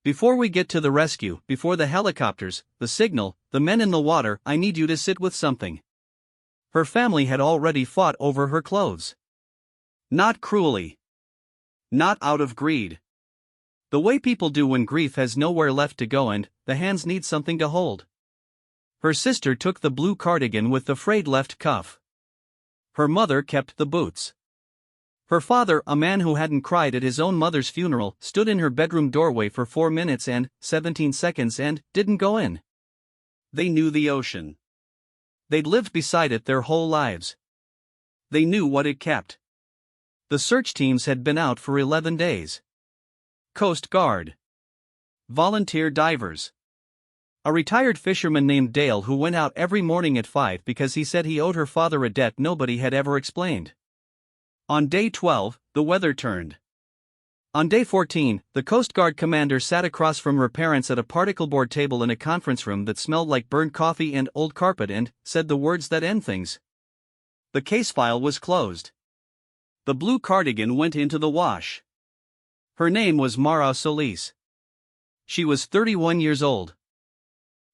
Before we get to the rescue, before the helicopters, the signal, the men in the water, I need you to sit with something. Her family had already fought over her clothes. Not cruelly. Not out of greed. The way people do when grief has nowhere left to go and the hands need something to hold. Her sister took the blue cardigan with the frayed left cuff. Her mother kept the boots. Her father, a man who hadn't cried at his own mother's funeral, stood in her bedroom doorway for 4 minutes and 17 seconds and didn't go in. They knew the ocean. They'd lived beside it their whole lives. They knew what it kept. The search teams had been out for 11 days. Coast Guard. Volunteer divers. A retired fisherman named Dale who went out every morning at 5 because he said he owed her father a debt nobody had ever explained. On day 12, the weather turned. On day 14, the Coast Guard commander sat across from her parents at a particle board table in a conference room that smelled like burnt coffee and old carpet and said the words that end things. The case file was closed. The blue cardigan went into the wash. Her name was Mara Solis. She was 31 years old.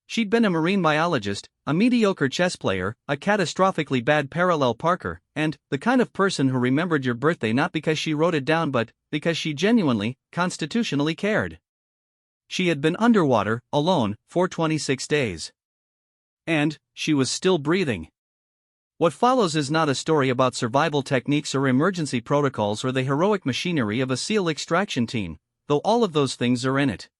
She'd been a marine biologist, a mediocre chess player, a catastrophically bad parallel parker, and the kind of person who remembered your birthday not because she wrote it down but because she genuinely, constitutionally cared. She had been underwater, alone, for 26 days. And she was still breathing. What follows is not a story about survival techniques or emergency protocols or the heroic machinery of a SEAL extraction team, though all of those things are in it.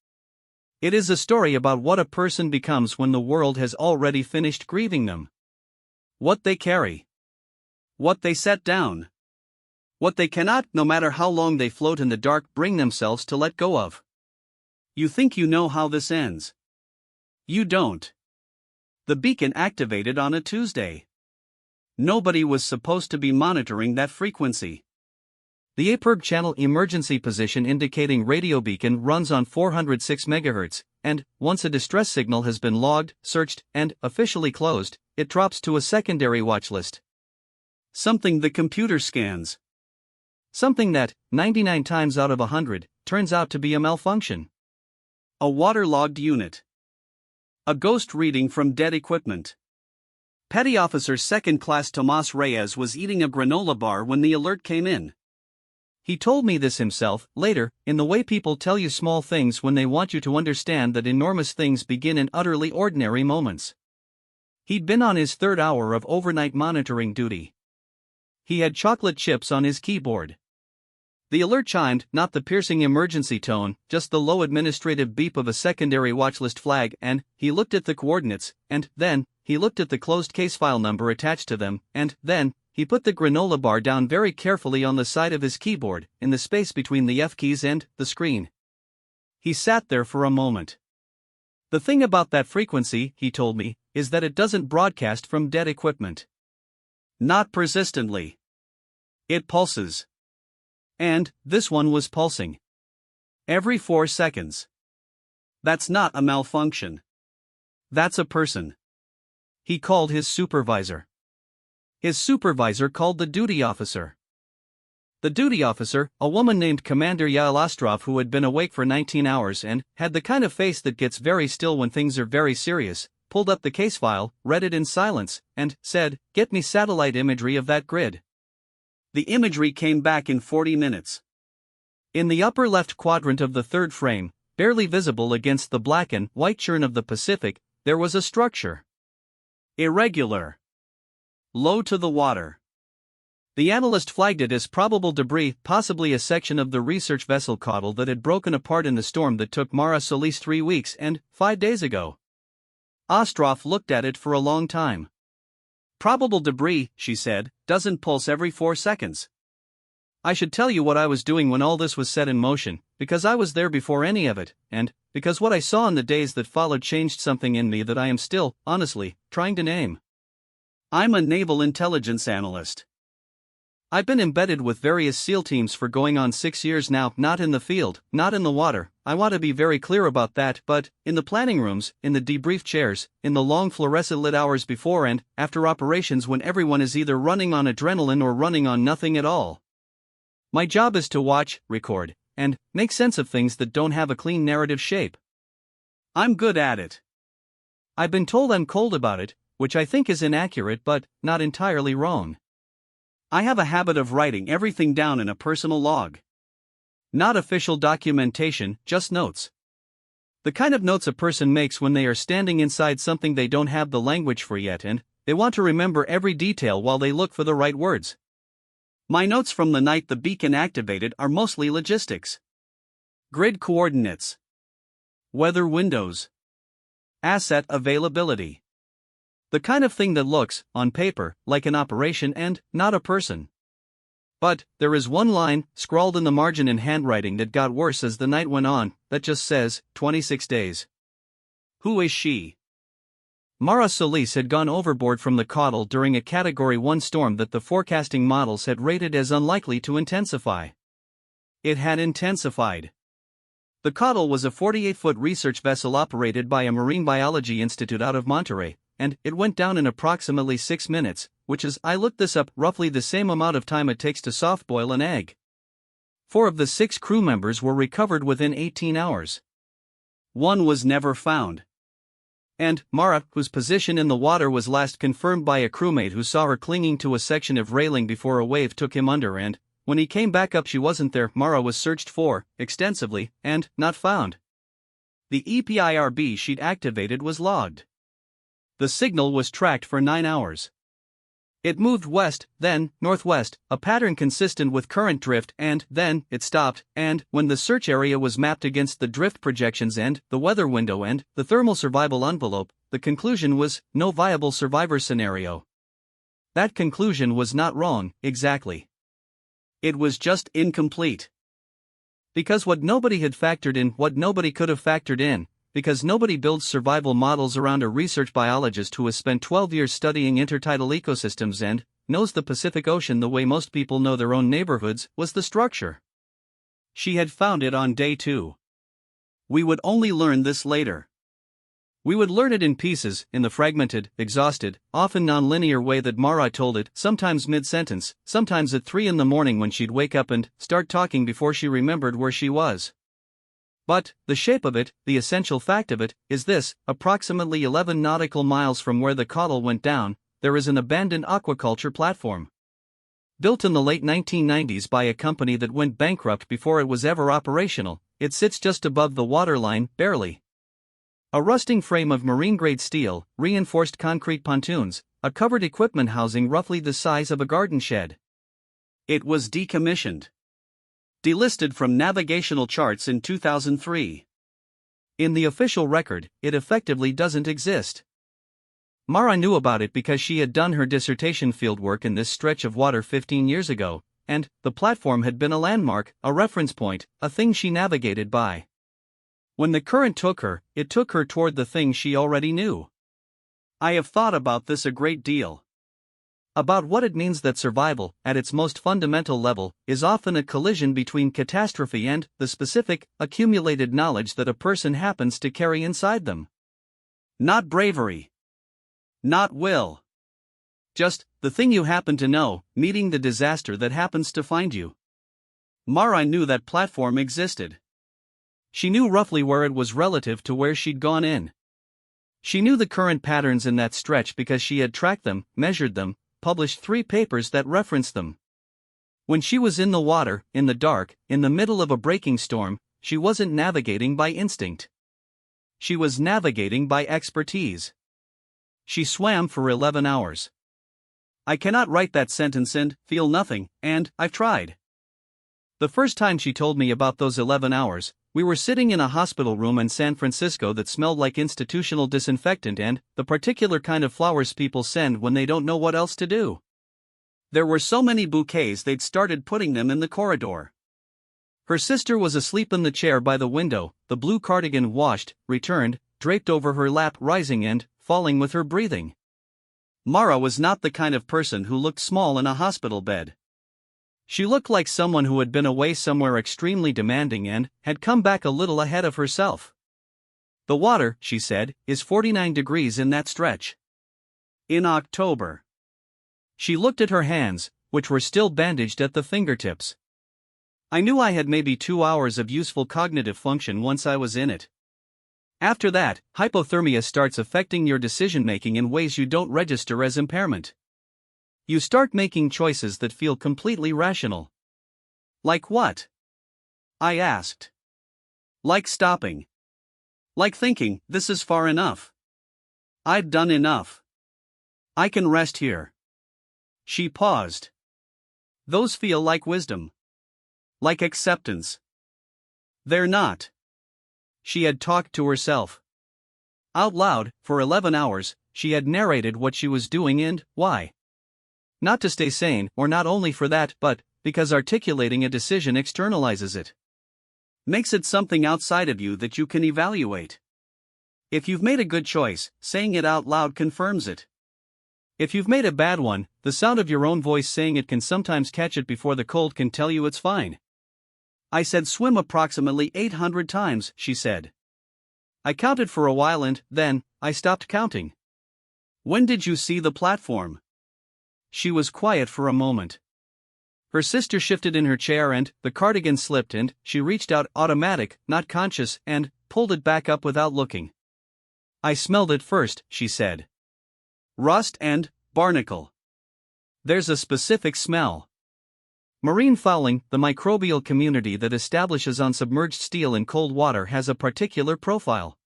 It is a story about what a person becomes when the world has already finished grieving them. What they carry. What they set down. What they cannot, no matter how long they float in the dark, bring themselves to let go of. You think you know how this ends. You don't. The beacon activated on a Tuesday. Nobody was supposed to be monitoring that frequency. The APERG channel emergency position indicating radio beacon runs on 406 MHz, and once a distress signal has been logged, searched, and officially closed, it drops to a secondary watch list. Something the computer scans. Something that, 99 times out of 100, turns out to be a malfunction. A waterlogged unit. A ghost reading from dead equipment. Petty Officer 2nd Class Tomas Reyes was eating a granola bar when the alert came in. He told me this himself, later, in the way people tell you small things when they want you to understand that enormous things begin in utterly ordinary moments. He'd been on his 3rd hour of overnight monitoring duty. He had chocolate chips on his keyboard. The alert chimed, not the piercing emergency tone, just the low administrative beep of a secondary watchlist flag, and he looked at the coordinates, and then he looked at the closed case file number attached to them, and then he put the granola bar down very carefully on the side of his keyboard, in the space between the F keys and the screen. He sat there for a moment. The thing about that frequency, he told me, is that it doesn't broadcast from dead equipment. Not persistently. It pulses. And this one was pulsing. Every 4 seconds. That's not a malfunction. That's a person. He called his supervisor. His supervisor called the duty officer. The duty officer, a woman named Commander Yael Ostrov who had been awake for 19 hours and had the kind of face that gets very still when things are very serious, pulled up the case file, read it in silence, and said, "Get me satellite imagery of that grid." The imagery came back in 40 minutes. In the upper left quadrant of the 3rd frame, barely visible against the black and white churn of the Pacific, there was a structure. Irregular. Low to the water. The analyst flagged it as probable debris, possibly a section of the research vessel Caudal that had broken apart in the storm that took Mara Solis 3 weeks and 5 days ago. Ostrov looked at it for a long time. Probable debris, she said, doesn't pulse every 4 seconds. I should tell you what I was doing when all this was set in motion, because I was there before any of it, and because what I saw in the days that followed changed something in me that I am still, honestly, trying to name. I'm a naval intelligence analyst. I've been embedded with various SEAL teams for going on 6 years now, not in the field, not in the water, I want to be very clear about that, but in the planning rooms, in the debrief chairs, in the long fluorescent-lit hours before and after operations when everyone is either running on adrenaline or running on nothing at all. My job is to watch, record, and make sense of things that don't have a clean narrative shape. I'm good at it. I've been told I'm cold about it, which I think is inaccurate but not entirely wrong. I have a habit of writing everything down in a personal log. Not official documentation, just notes. The kind of notes a person makes when they are standing inside something they don't have the language for yet and they want to remember every detail while they look for the right words. My notes from the night the beacon activated are mostly logistics. Grid coordinates. Weather windows. Asset availability. The kind of thing that looks, on paper, like an operation and not a person. But there is one line, scrawled in the margin in handwriting that got worse as the night went on, that just says, 26 days. Who is she? Mara Solis had gone overboard from the Caudle during a Category 1 storm that the forecasting models had rated as unlikely to intensify. It had intensified. The Caudle was a 48-foot research vessel operated by a marine biology institute out of Monterey, and it went down in approximately 6 minutes, which is, I looked this up, roughly the same amount of time it takes to soft-boil an egg. 4 of the 6 crew members were recovered within 18 hours. One was never found. And Mara, whose position in the water was last confirmed by a crewmate who saw her clinging to a section of railing before a wave took him under, and when he came back up she wasn't there. Mara was searched for, extensively, and not found. The EPIRB she'd activated was logged. The signal was tracked for 9 hours. It moved west, then northwest, a pattern consistent with current drift, and then it stopped, and when the search area was mapped against the drift projections and the weather window and the thermal survival envelope, the conclusion was no viable survivor scenario. That conclusion was not wrong, exactly. It was just incomplete. Because what nobody had factored in, what nobody could have factored in, because nobody builds survival models around a research biologist who has spent 12 years studying intertidal ecosystems and knows the Pacific Ocean the way most people know their own neighborhoods, was the structure. She had found it on day 2. We would only learn this later. We would learn it in pieces, in the fragmented, exhausted, often non-linear way that Mara told it, sometimes mid-sentence, sometimes at 3 a.m. when she'd wake up and start talking before she remembered where she was. But the shape of it, the essential fact of it, is this: approximately 11 nautical miles from where the Caudle went down, there is an abandoned aquaculture platform. Built in the late 1990s by a company that went bankrupt before it was ever operational, it sits just above the waterline, barely. A rusting frame of marine-grade steel, reinforced concrete pontoons, a covered equipment housing roughly the size of a garden shed. It was decommissioned. Delisted from navigational charts in 2003. In the official record, it effectively doesn't exist. Mara knew about it because she had done her dissertation fieldwork in this stretch of water 15 years ago, and the platform had been a landmark, a reference point, a thing she navigated by. When the current took her, it took her toward the thing she already knew. I have thought about this a great deal. About what it means that survival, at its most fundamental level, is often a collision between catastrophe and the specific, accumulated knowledge that a person happens to carry inside them. Not bravery. Not will. Just the thing you happen to know, meeting the disaster that happens to find you. Mara knew that platform existed. She knew roughly where it was relative to where she'd gone in. She knew the current patterns in that stretch because she had tracked them, measured them, published 3 papers that referenced them. When she was in the water, in the dark, in the middle of a breaking storm, she wasn't navigating by instinct. She was navigating by expertise. She swam for 11 hours. I cannot write that sentence and feel nothing, and I've tried. The first time she told me about those 11 hours, we were sitting in a hospital room in San Francisco that smelled like institutional disinfectant and the particular kind of flowers people send when they don't know what else to do. There were so many bouquets they'd started putting them in the corridor. Her sister was asleep in the chair by the window, the blue cardigan washed, returned, draped over her lap, rising and falling with her breathing. Mara was not the kind of person who looked small in a hospital bed. She looked like someone who had been away somewhere extremely demanding and had come back a little ahead of herself. The water, she said, is 49 degrees in that stretch. In October. She looked at her hands, which were still bandaged at the fingertips. I knew I had maybe 2 hours of useful cognitive function once I was in it. After that, hypothermia starts affecting your decision-making in ways you don't register as impairment. You start making choices that feel completely rational. Like what? I asked. Like stopping. Like thinking, this is far enough. I've done enough. I can rest here. She paused. Those feel like wisdom. Like acceptance. They're not. She had talked to herself. Out loud, for 11 hours, she had narrated what she was doing and why. Not to stay sane, or not only for that, but because articulating a decision externalizes it. Makes it something outside of you that you can evaluate. If you've made a good choice, saying it out loud confirms it. If you've made a bad one, the sound of your own voice saying it can sometimes catch it before the cold can tell you it's fine. I said swim approximately 800 times, she said. I counted for a while and, then, I stopped counting. When did you see the platform? She was quiet for a moment. Her sister shifted in her chair and, the cardigan slipped and, she reached out, automatic, not conscious, and, pulled it back up without looking. I smelled it first, she said. Rust and, barnacle. There's a specific smell. Marine fouling, the microbial community that establishes on submerged steel in cold water, has a particular profile.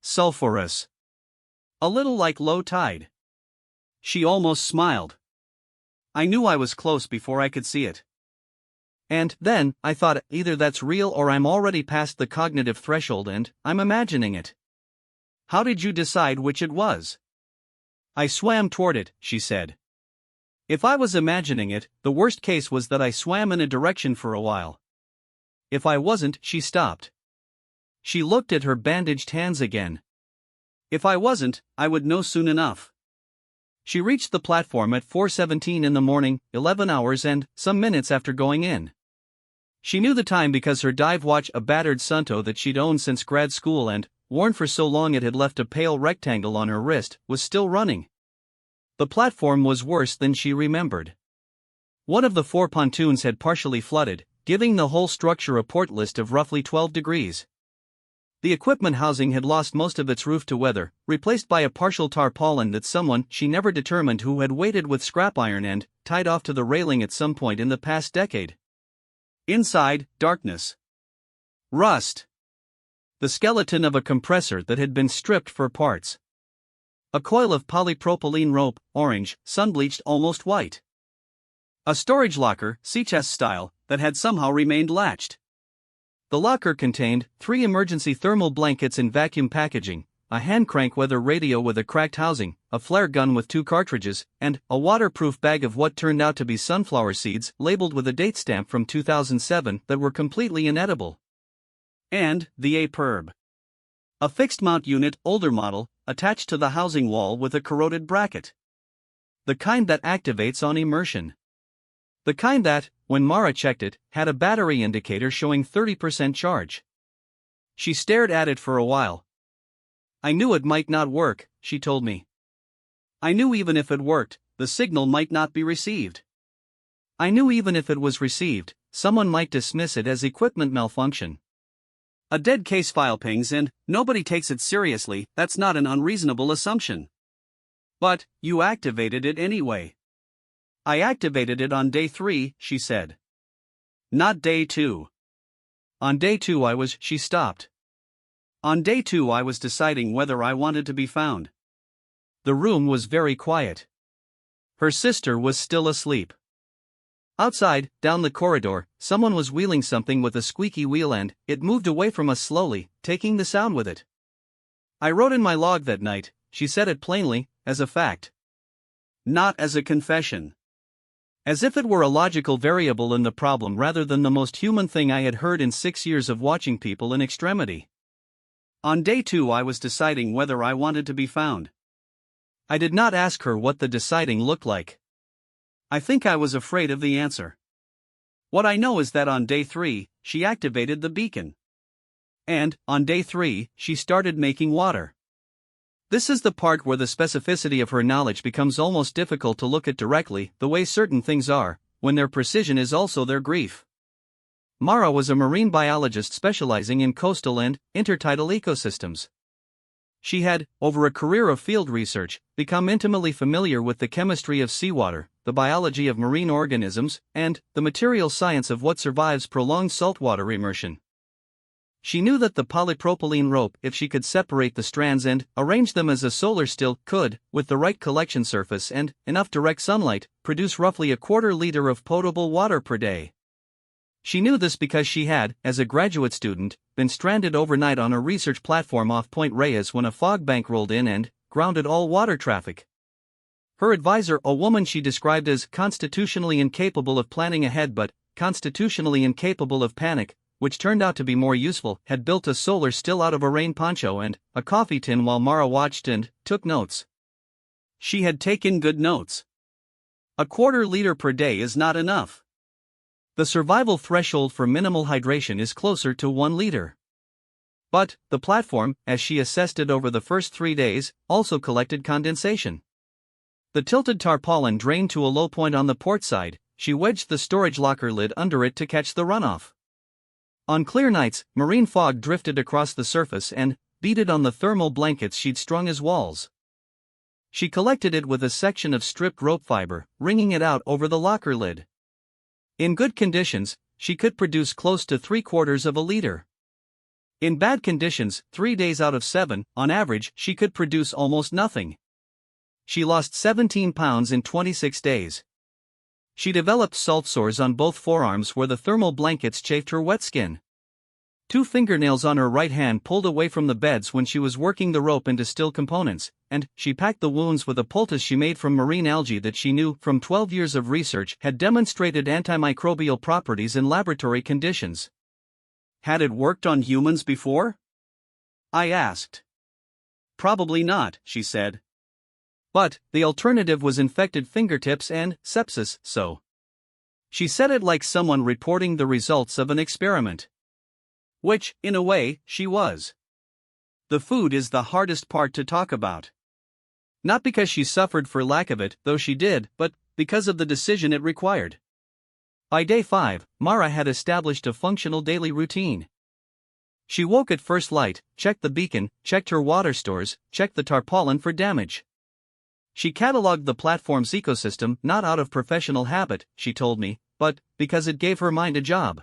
Sulfurous. A little like low tide. She almost smiled. I knew I was close before I could see it. And then, I thought, either that's real or I'm already past the cognitive threshold and I'm imagining it. How did you decide which it was? I swam toward it, she said. If I was imagining it, the worst case was that I swam in a direction for a while. If I wasn't, she stopped. She looked at her bandaged hands again. If I wasn't, I would know soon enough. She reached the platform at 4:17 in the morning, 11 hours and some minutes after going in. She knew the time because her dive watch, a battered Sunto that she'd owned since grad school and, worn for so long it had left a pale rectangle on her wrist, was still running. The platform was worse than she remembered. One of the 4 pontoons had partially flooded, giving the whole structure a port list of roughly 12 degrees. The equipment housing had lost most of its roof to weather, replaced by a partial tarpaulin that someone, she never determined who, had weighted with scrap iron and tied off to the railing at some point in the past decade. Inside, darkness. Rust. The skeleton of a compressor that had been stripped for parts. A coil of polypropylene rope, orange, sun-bleached almost white. A storage locker, sea chest style, that had somehow remained latched. The locker contained 3 emergency thermal blankets in vacuum packaging, a hand crank weather radio with a cracked housing, a flare gun with 2 cartridges, and a waterproof bag of what turned out to be sunflower seeds labeled with a date stamp from 2007 that were completely inedible. And the A-Perb. A fixed-mount unit, older model, attached to the housing wall with a corroded bracket. The kind that activates on immersion. The kind that, when Mara checked it, had a battery indicator showing 30% charge. She stared at it for a while. I knew it might not work, she told me. I knew even if it worked, the signal might not be received. I knew even if it was received, someone might dismiss it as equipment malfunction. A dead case file pings and nobody takes it seriously, that's not an unreasonable assumption. But, you activated it anyway. I activated it on day 3, she said. Not day 2. On day 2 she stopped. On day 2 I was deciding whether I wanted to be found. The room was very quiet. Her sister was still asleep. Outside, down the corridor, someone was wheeling something with a squeaky wheel and it moved away from us slowly, taking the sound with it. I wrote in my log that night, she said it plainly, as a fact. Not as a confession. As if it were a logical variable in the problem rather than the most human thing I had heard in 6 years of watching people in extremity. On day 2 I was deciding whether I wanted to be found. I did not ask her what the deciding looked like. I think I was afraid of the answer. What I know is that on day 3, she activated the beacon. And, on day 3, she started making water. This is the part where the specificity of her knowledge becomes almost difficult to look at directly, the way certain things are, when their precision is also their grief. Mara was a marine biologist specializing in coastal and intertidal ecosystems. She had, over a career of field research, become intimately familiar with the chemistry of seawater, the biology of marine organisms, and the material science of what survives prolonged saltwater immersion. She knew that the polypropylene rope, if she could separate the strands and arrange them as a solar still, could, with the right collection surface and enough direct sunlight, produce roughly a quarter liter of potable water per day. She knew this because she had, as a graduate student, been stranded overnight on a research platform off Point Reyes when a fog bank rolled in and grounded all water traffic. Her advisor, a woman she described as constitutionally incapable of planning ahead but constitutionally incapable of panic, which turned out to be more useful, had built a solar still out of a rain poncho and a coffee tin while Mara watched and took notes. She had taken good notes. A quarter liter per day is not enough. The survival threshold for minimal hydration is closer to 1 liter. But the platform, as she assessed it over the first 3 days, also collected condensation. The tilted tarpaulin drained to a low point on the port side. She wedged the storage locker lid under it to catch the runoff. On clear nights, marine fog drifted across the surface and beaded on the thermal blankets she'd strung as walls. She collected it with a section of stripped rope fiber, wringing it out over the locker lid. In good conditions, she could produce close to 3/4 of a liter. In bad conditions, 3 days out of 7, on average, she could produce almost nothing. She lost 17 pounds in 26 days. She developed salt sores on both forearms where the thermal blankets chafed her wet skin. 2 fingernails on her right hand pulled away from the beds when she was working the rope into steel components, and she packed the wounds with a poultice she made from marine algae that she knew, from 12 years of research, had demonstrated antimicrobial properties in laboratory conditions. Had it worked on humans before? I asked. Probably not, she said. But the alternative was infected fingertips and sepsis, so. She said it like someone reporting the results of an experiment. Which, in a way, she was. The food is the hardest part to talk about. Not because she suffered for lack of it, though she did, but because of the decision it required. By day 5, Mara had established a functional daily routine. She woke at first light, checked the beacon, checked her water stores, checked the tarpaulin for damage. She cataloged the platform's ecosystem not out of professional habit, she told me, but because it gave her mind a job.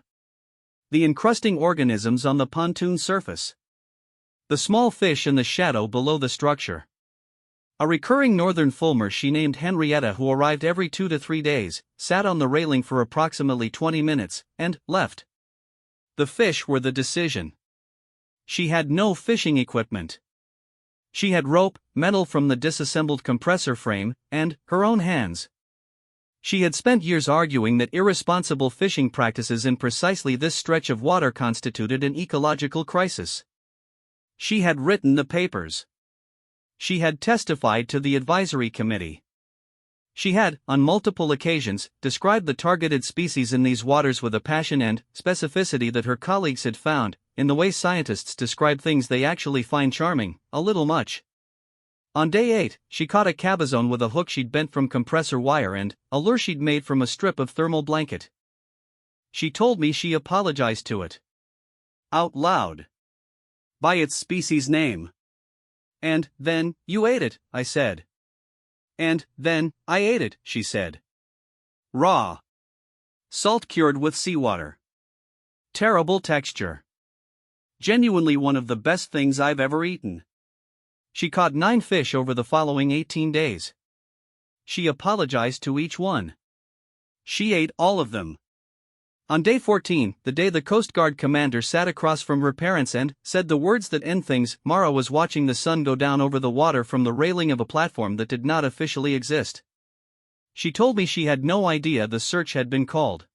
The encrusting organisms on the pontoon surface. The small fish in the shadow below the structure. A recurring northern fulmar she named Henrietta, who arrived every 2 to 3 days, sat on the railing for approximately 20 minutes, and left. The fish were the decision. She had no fishing equipment. She had rope, metal from the disassembled compressor frame, and her own hands. She had spent years arguing that irresponsible fishing practices in precisely this stretch of water constituted an ecological crisis. She had written the papers. She had testified to the advisory committee. She had, on multiple occasions, described the targeted species in these waters with a passion and specificity that her colleagues had found, in the way scientists describe things they actually find charming, a little much. On day 8, she caught a cabezon with a hook she'd bent from compressor wire and a lure she'd made from a strip of thermal blanket. She told me she apologized to it. Out loud. By its species name. And then, you ate it, I said. And then, I ate it, she said. Raw. Salt cured with seawater. Terrible texture. Genuinely one of the best things I've ever eaten. She caught 9 fish over the following 18 days. She apologized to each one. She ate all of them. On day 14, the day the Coast Guard commander sat across from her parents and said the words that end things, Mara was watching the sun go down over the water from the railing of a platform that did not officially exist. She told me she had no idea the search had been called.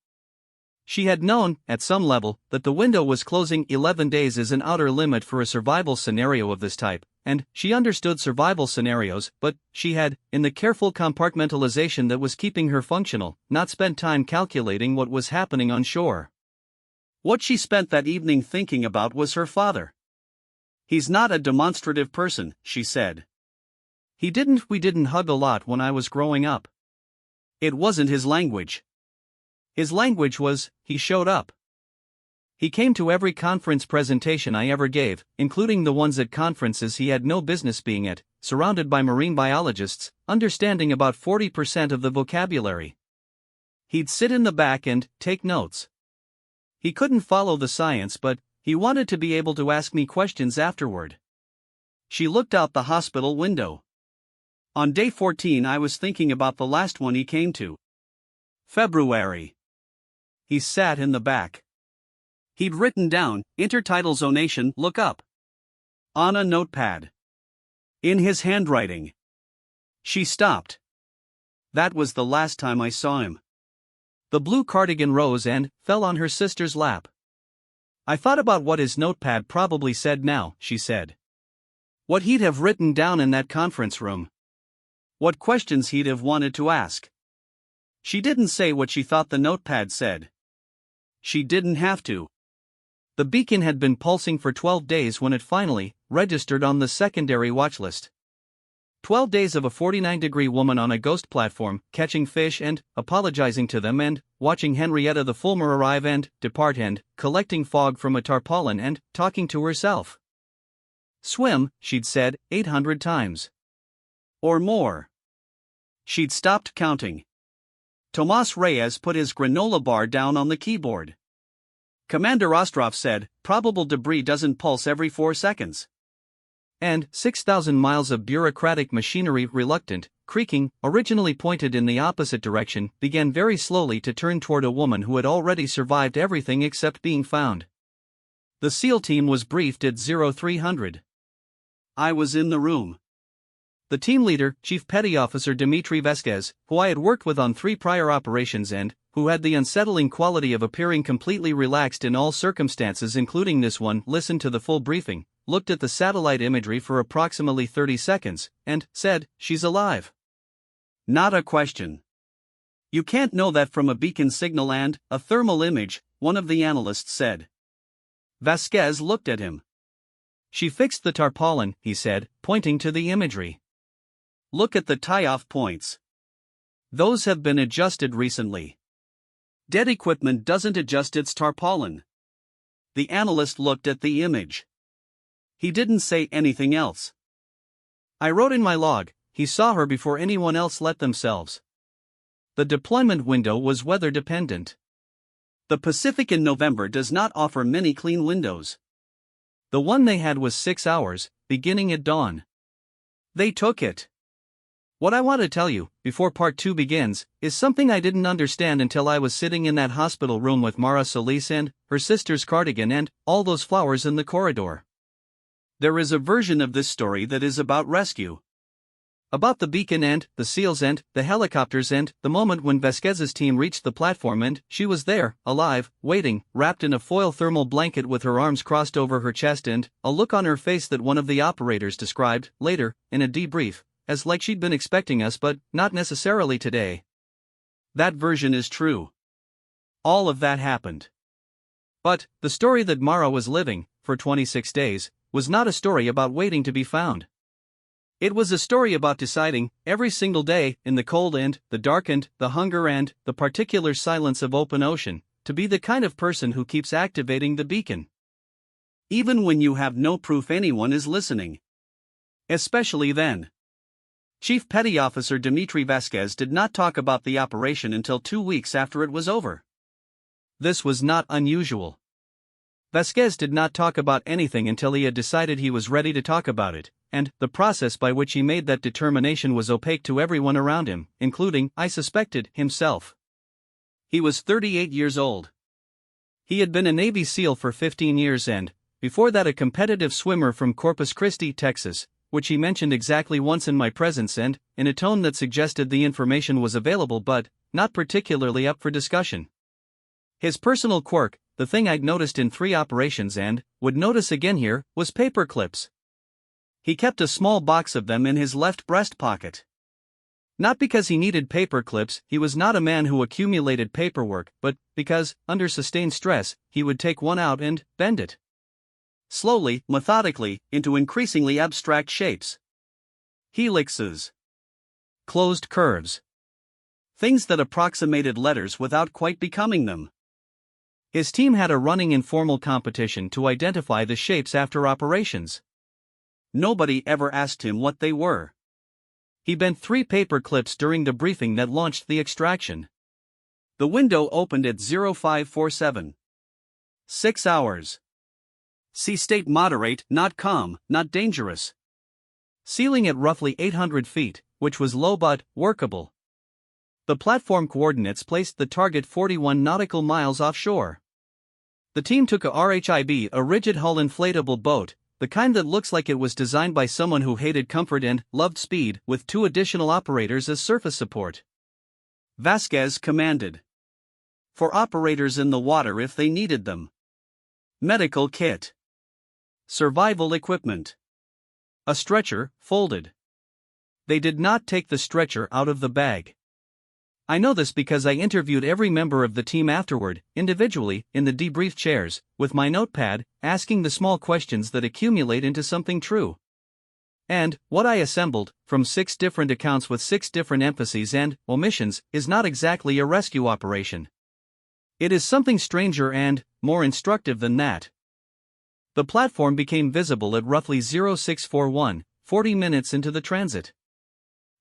She had known, at some level, that the window was closing. 11 days is an outer limit for a survival scenario of this type, and she understood survival scenarios, but she had, in the careful compartmentalization that was keeping her functional, not spent time calculating what was happening on shore. What she spent that evening thinking about was her father. He's not a demonstrative person, she said. We didn't hug a lot when I was growing up. It wasn't his language. His language was, he showed up. He came to every conference presentation I ever gave, including the ones at conferences he had no business being at, surrounded by marine biologists, understanding about 40% of the vocabulary. He'd sit in the back and take notes. He couldn't follow the science, but he wanted to be able to ask me questions afterward. She looked out the hospital window. On day 14, I was thinking about the last one he came to. February. He sat in the back. He'd written down, intertidal zonation, look up, on a notepad. In his handwriting. She stopped. That was the last time I saw him. The blue cardigan rose and fell on her sister's lap. I thought about what his notepad probably said now, she said. What he'd have written down in that conference room. What questions he'd have wanted to ask. She didn't say what she thought the notepad said. She didn't have to. The beacon had been pulsing for 12 days when it finally registered on the secondary watch list. 12 days of a 49-degree woman on a ghost platform, catching fish and apologizing to them and watching Henrietta the Fulmer arrive and depart and collecting fog from a tarpaulin and talking to herself. Swim, she'd said 800 times. Or more. She'd stopped counting. Tomas Reyes put his granola bar down on the keyboard. Commander Ostrov said, probable debris doesn't pulse every 4 seconds. And 6,000 miles of bureaucratic machinery, reluctant, creaking, originally pointed in the opposite direction, began very slowly to turn toward a woman who had already survived everything except being found. The SEAL team was briefed at 0300. I was in the room. The team leader, Chief Petty Officer Dmitry Vasquez, who I had worked with on 3 prior operations and who had the unsettling quality of appearing completely relaxed in all circumstances including this one, listened to the full briefing, looked at the satellite imagery for approximately 30 seconds, and said, "She's alive." Not a question. You can't know that from a beacon signal and a thermal image, one of the analysts said. Vasquez looked at him. She fixed the tarpaulin, he said, pointing to the imagery. Look at the tie-off points. Those have been adjusted recently. Dead equipment doesn't adjust its tarpaulin. The analyst looked at the image. He didn't say anything else. I wrote in my log, he saw her before anyone else let themselves. The deployment window was weather dependent. The Pacific in November does not offer many clean windows. The one they had was 6 hours, beginning at dawn. They took it. What I want to tell you, before part 2 begins, is something I didn't understand until I was sitting in that hospital room with Mara Solis and her sister's cardigan and all those flowers in the corridor. There is a version of this story that is about rescue. About the beacon and the SEALs and the helicopters and the moment when Vasquez's team reached the platform and she was there, alive, waiting, wrapped in a foil thermal blanket with her arms crossed over her chest and a look on her face that one of the operators described, later, in a debrief, as like she'd been expecting us but not necessarily today. That version is true. All of that happened. But the story that Mara was living, for 26 days, was not a story about waiting to be found. It was a story about deciding, every single day, in the cold and the dark and the hunger and the particular silence of open ocean, to be the kind of person who keeps activating the beacon. Even when you have no proof anyone is listening. Especially then. Chief Petty Officer Dmitry Vasquez did not talk about the operation until 2 weeks after it was over. This was not unusual. Vasquez did not talk about anything until he had decided he was ready to talk about it, and the process by which he made that determination was opaque to everyone around him, including, I suspected, himself. He was 38 years old. He had been a Navy SEAL for 15 years and, before that, a competitive swimmer from Corpus Christi, Texas, which he mentioned exactly once in my presence and in a tone that suggested the information was available but not particularly up for discussion. His personal quirk, the thing I'd noticed in 3 operations and would notice again here, was paper clips. He kept a small box of them in his left breast pocket. Not because he needed paper clips, he was not a man who accumulated paperwork, but because, under sustained stress, he would take one out and bend it. Slowly, methodically, into increasingly abstract shapes. Helixes. Closed curves. Things that approximated letters without quite becoming them. His team had a running informal competition to identify the shapes after operations. Nobody ever asked him what they were. He bent 3 paper clips during the briefing that launched the extraction. The window opened at 0547. 6 hours. Sea state moderate, not calm, not dangerous. Ceiling at roughly 800 feet, which was low but workable. The platform coordinates placed the target 41 nautical miles offshore. The team took a RHIB, a rigid hull inflatable boat, the kind that looks like it was designed by someone who hated comfort and loved speed, with 2 additional operators as surface support. Vasquez commanded. For operators in the water if they needed them. Medical kit. Survival equipment. A stretcher, folded. They did not take the stretcher out of the bag. I know this because I interviewed every member of the team afterward, individually, in the debrief chairs, with my notepad, asking the small questions that accumulate into something true. And, what I assembled, from 6 different accounts with 6 different emphases and omissions, is not exactly a rescue operation. It is something stranger and more instructive than that. The platform became visible at roughly 0641, 40 minutes into the transit.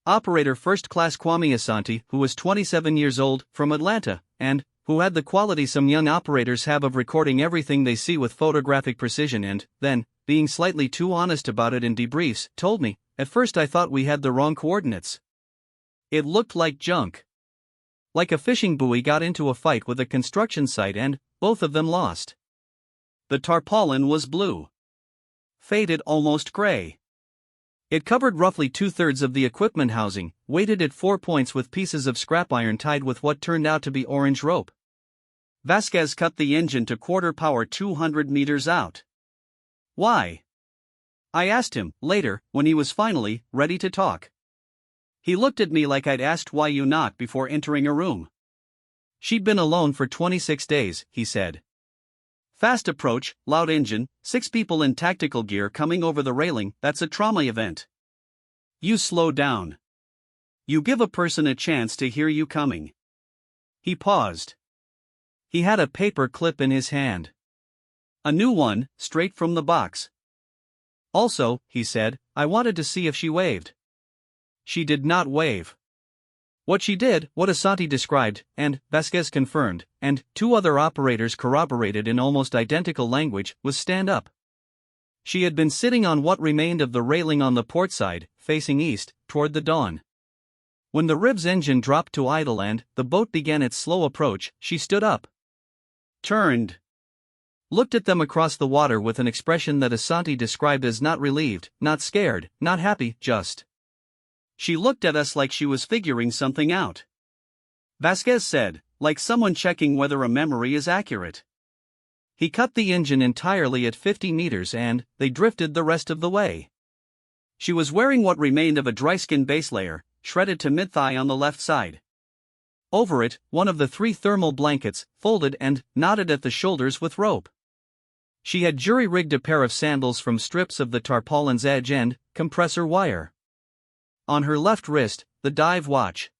Operator First Class Kwame Asante, who was 27 years old, from Atlanta, and who had the quality some young operators have of recording everything they see with photographic precision and, then, being slightly too honest about it in debriefs, told me, "At first I thought we had the wrong coordinates. It looked like junk. Like a fishing buoy got into a fight with a construction site and both of them lost." The tarpaulin was blue. Faded almost gray. It covered roughly 2/3 of the equipment housing, weighted at 4 points with pieces of scrap iron tied with what turned out to be orange rope. Vasquez cut the engine to quarter power 200 meters out. Why? I asked him, later, when he was finally ready to talk. He looked at me like I'd asked why you knocked before entering a room. She'd been alone for 26 days, he said. Fast approach, loud engine, 6 people in tactical gear coming over the railing, that's a trauma event. You slow down. You give a person a chance to hear you coming. He paused. He had a paper clip in his hand. A new one, straight from the box. Also, he said, I wanted to see if she waved. She did not wave. What she did, what Asante described, and Vasquez confirmed, and 2 other operators corroborated in almost identical language, was stand up. She had been sitting on what remained of the railing on the port side, facing east, toward the dawn. When the rib's engine dropped to idle and the boat began its slow approach, she stood up. Turned. Looked at them across the water with an expression that Asante described as not relieved, not scared, not happy, just. She looked at us like she was figuring something out. Vasquez said, like someone checking whether a memory is accurate. He cut the engine entirely at 50 meters and they drifted the rest of the way. She was wearing what remained of a dryskin base layer, shredded to mid-thigh on the left side. Over it, one of the 3 thermal blankets, folded and knotted at the shoulders with rope. She had jury-rigged a pair of sandals from strips of the tarpaulin's edge and compressor wire. On her left wrist, the dive watch.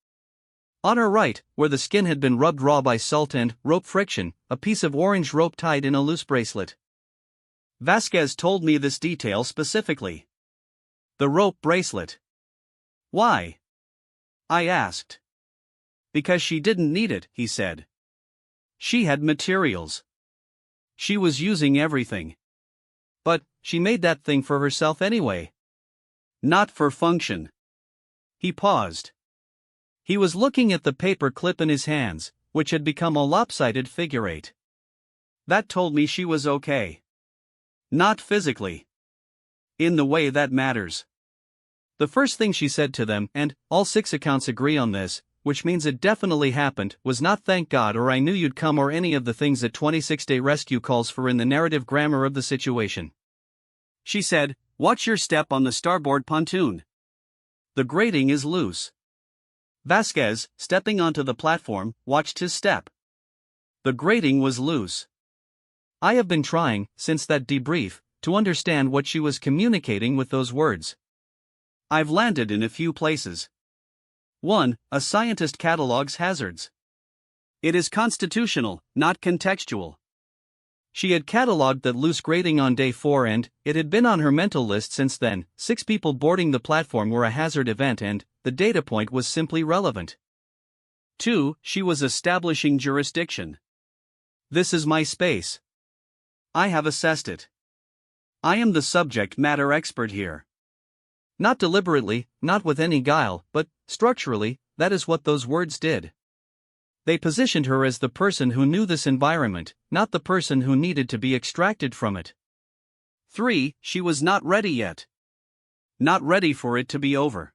On her right, where the skin had been rubbed raw by salt and rope friction, a piece of orange rope tied in a loose bracelet. Vasquez told me this detail specifically. The rope bracelet. Why? I asked. Because she didn't need it, he said. She had materials. She was using everything. But she made that thing for herself anyway. Not for function. He paused. He was looking at the paper clip in his hands, which had become a lopsided figure 8. That told me she was okay. Not physically. In the way that matters. The first thing she said to them, and all 6 accounts agree on this, which means it definitely happened, was not thank God or I knew you'd come or any of the things that 26-day rescue calls for in the narrative grammar of the situation. She said, watch your step on the starboard pontoon. The grating is loose. Vasquez, stepping onto the platform, watched his step. The grating was loose. I have been trying, since that debrief, to understand what she was communicating with those words. I've landed in a few places. 1. A scientist catalogs hazards. It is constitutional, not contextual. She had catalogued that loose grating on day 4 and it had been on her mental list since then. 6 people boarding the platform were a hazard event and the data point was simply relevant. 2. She was establishing jurisdiction. This is my space. I have assessed it. I am the subject matter expert here. Not deliberately, not with any guile, but structurally, that is what those words did. They positioned her as the person who knew this environment, not the person who needed to be extracted from it. 3. She was not ready yet. Not ready for it to be over.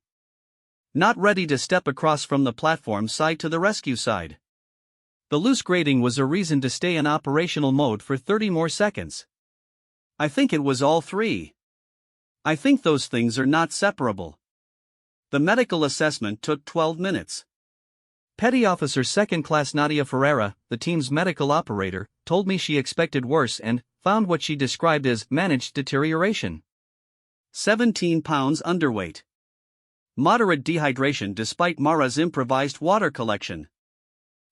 Not ready to step across from the platform side to the rescue side. The loose grating was a reason to stay in operational mode for 30 more seconds. I think it was all 3. I think those things are not separable. The medical assessment took 12 minutes. Petty Officer 2nd Class Nadia Ferreira, the team's medical operator, told me she expected worse and found what she described as managed deterioration. 17 pounds underweight. Moderate dehydration despite Mara's improvised water collection.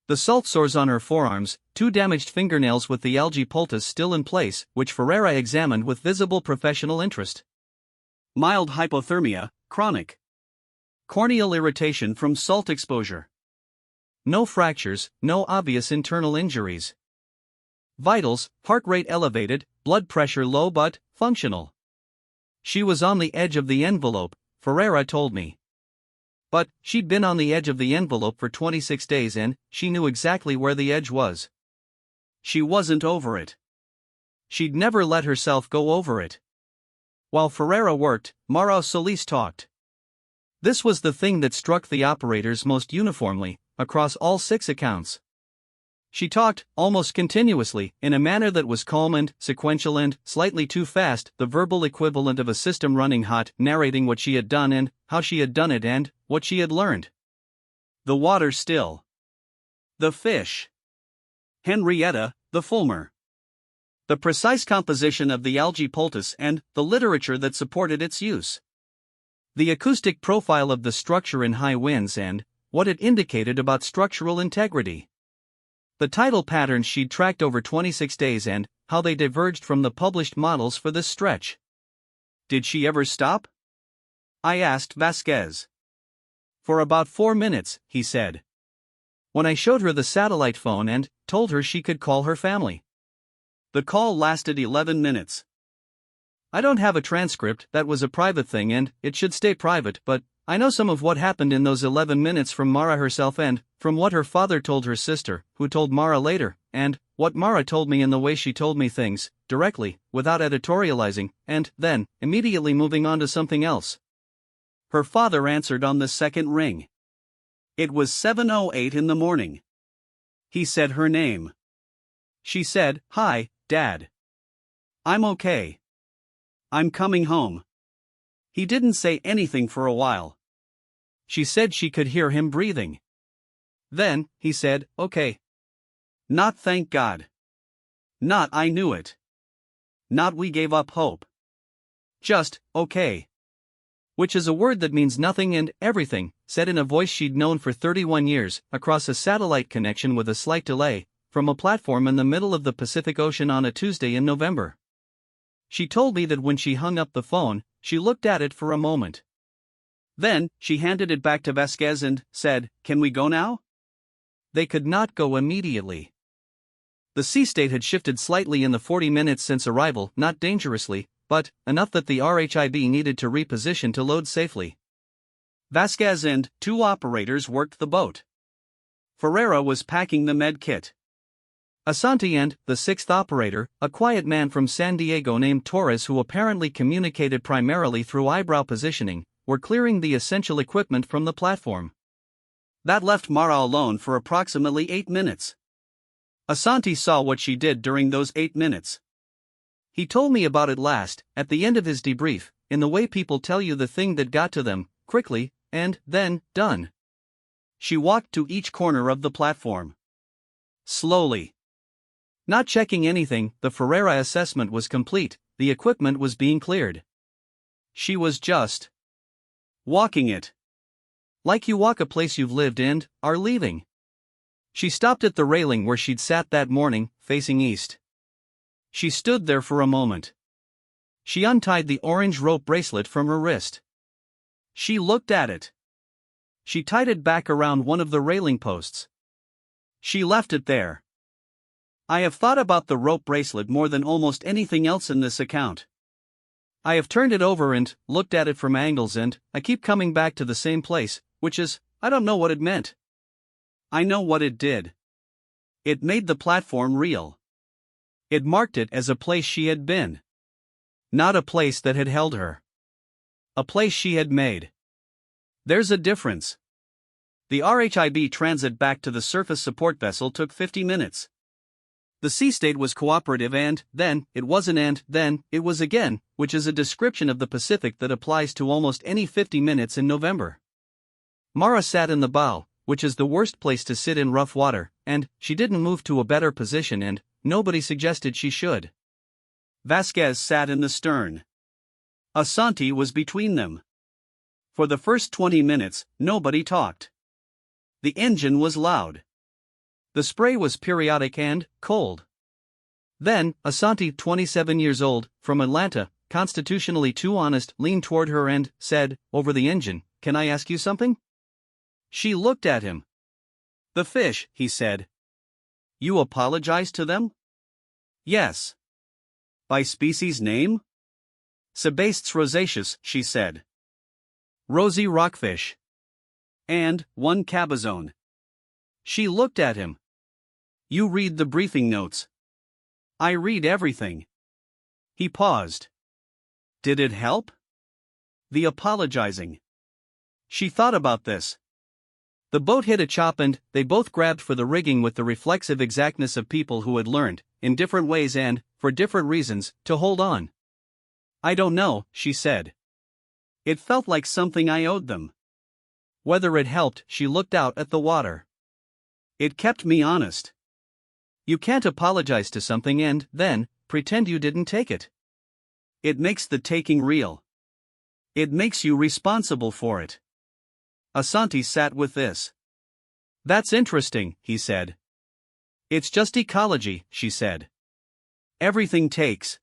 The salt sores on her forearms, 2 damaged fingernails with the algae poultice still in place, which Ferreira examined with visible professional interest. Mild hypothermia, chronic. Corneal irritation from salt exposure. No fractures, no obvious internal injuries. Vitals, heart rate elevated, blood pressure low but functional. She was on the edge of the envelope, Ferreira told me. But she'd been on the edge of the envelope for 26 days and she knew exactly where the edge was. She wasn't over it. She'd never let herself go over it. While Ferreira worked, Mara Solis talked. This was the thing that struck the operators most uniformly, across all 6 accounts. She talked, almost continuously, in a manner that was calm and sequential and slightly too fast, the verbal equivalent of a system running hot, narrating what she had done and how she had done it and what she had learned. The water still. The fish. Henrietta, the Fulmer. The precise composition of the algae poultice and the literature that supported its use. The acoustic profile of the structure in high winds and what it indicated about structural integrity. The tidal patterns she'd tracked over 26 days and how they diverged from the published models for this stretch. Did she ever stop? I asked Vasquez. For about 4 minutes, he said. When I showed her the satellite phone and told her she could call her family. The call lasted 11 minutes. I don't have a transcript, that was a private thing and it should stay private, but I know some of what happened in those 11 minutes from Mara herself and from what her father told her sister, who told Mara later, and what Mara told me in the way she told me things, directly, without editorializing, and then, immediately moving on to something else. Her father answered on the second ring. It was 7:08 in the morning. He said her name. She said, "Hi, Dad. I'm okay. I'm coming home." He didn't say anything for a while. She said she could hear him breathing. Then, he said, "Okay." Not "thank God." Not "I knew it." Not "we gave up hope." Just, "okay." Which is a word that means nothing and everything, said in a voice she'd known for 31 years, across a satellite connection with a slight delay, from a platform in the middle of the Pacific Ocean on a Tuesday in November. She told me that when she hung up the phone, she looked at it for a moment. Then, she handed it back to Vasquez and said, "Can we go now?" They could not go immediately. The sea state had shifted slightly in the 40 minutes since arrival, not dangerously, but enough that the RHIB needed to reposition to load safely. Vasquez and 2 operators worked the boat. Ferreira was packing the med kit. Asante and the 6th operator, a quiet man from San Diego named Torres who apparently communicated primarily through eyebrow positioning, were clearing the essential equipment from the platform. That left Mara alone for approximately 8 minutes. Asante saw what she did during those 8 minutes. He told me about it last, at the end of his debrief, in the way people tell you the thing that got to them, quickly, and then, done. She walked to each corner of the platform. Slowly. Not checking anything, the Ferreira assessment was complete, the equipment was being cleared. She was just walking it. Like you walk a place you've lived and are leaving. She stopped at the railing where she'd sat that morning, facing east. She stood there for a moment. She untied the orange rope bracelet from her wrist. She looked at it. She tied it back around one of the railing posts. She left it there. I have thought about the rope bracelet more than almost anything else in this account. I have turned it over and looked at it from angles, and I keep coming back to the same place, which is, I don't know what it meant. I know what it did. It made the platform real. It marked it as a place she had been. Not a place that had held her. A place she had made. There's a difference. The RHIB transit back to the surface support vessel took 50 minutes. The sea state was cooperative, and then it wasn't, and then it was again, which is a description of the Pacific that applies to almost any 50 minutes in November. Mara sat in the bow, which is the worst place to sit in rough water, and she didn't move to a better position, and nobody suggested she should. Vasquez sat in the stern. Asante was between them. For the first 20 minutes, nobody talked. The engine was loud. The spray was periodic and cold. Then, Asante, 27 years old, from Atlanta, constitutionally too honest, leaned toward her and said, over the engine, "Can I ask you something?" She looked at him. "The fish," he said. "You apologized to them?" "Yes." "By species name?" "Sebastes rosaceus," she said. "Rosy rockfish." "And one cabezone." She looked at him. "You read the briefing notes." "I read everything." He paused. Did it help? The apologizing. She thought about this. The boat hit a chop and they both grabbed for the rigging with the reflexive exactness of people who had learned, in different ways and, for different reasons, to hold on. "I don't know," she said. "It felt like something I owed them." Whether it helped, she looked out at the water. "It kept me honest." You can't apologize to something and, then, pretend you didn't take it. It makes the taking real. It makes you responsible for it. Asante sat with this. "That's interesting," he said. "It's just ecology," she said. "Everything takes.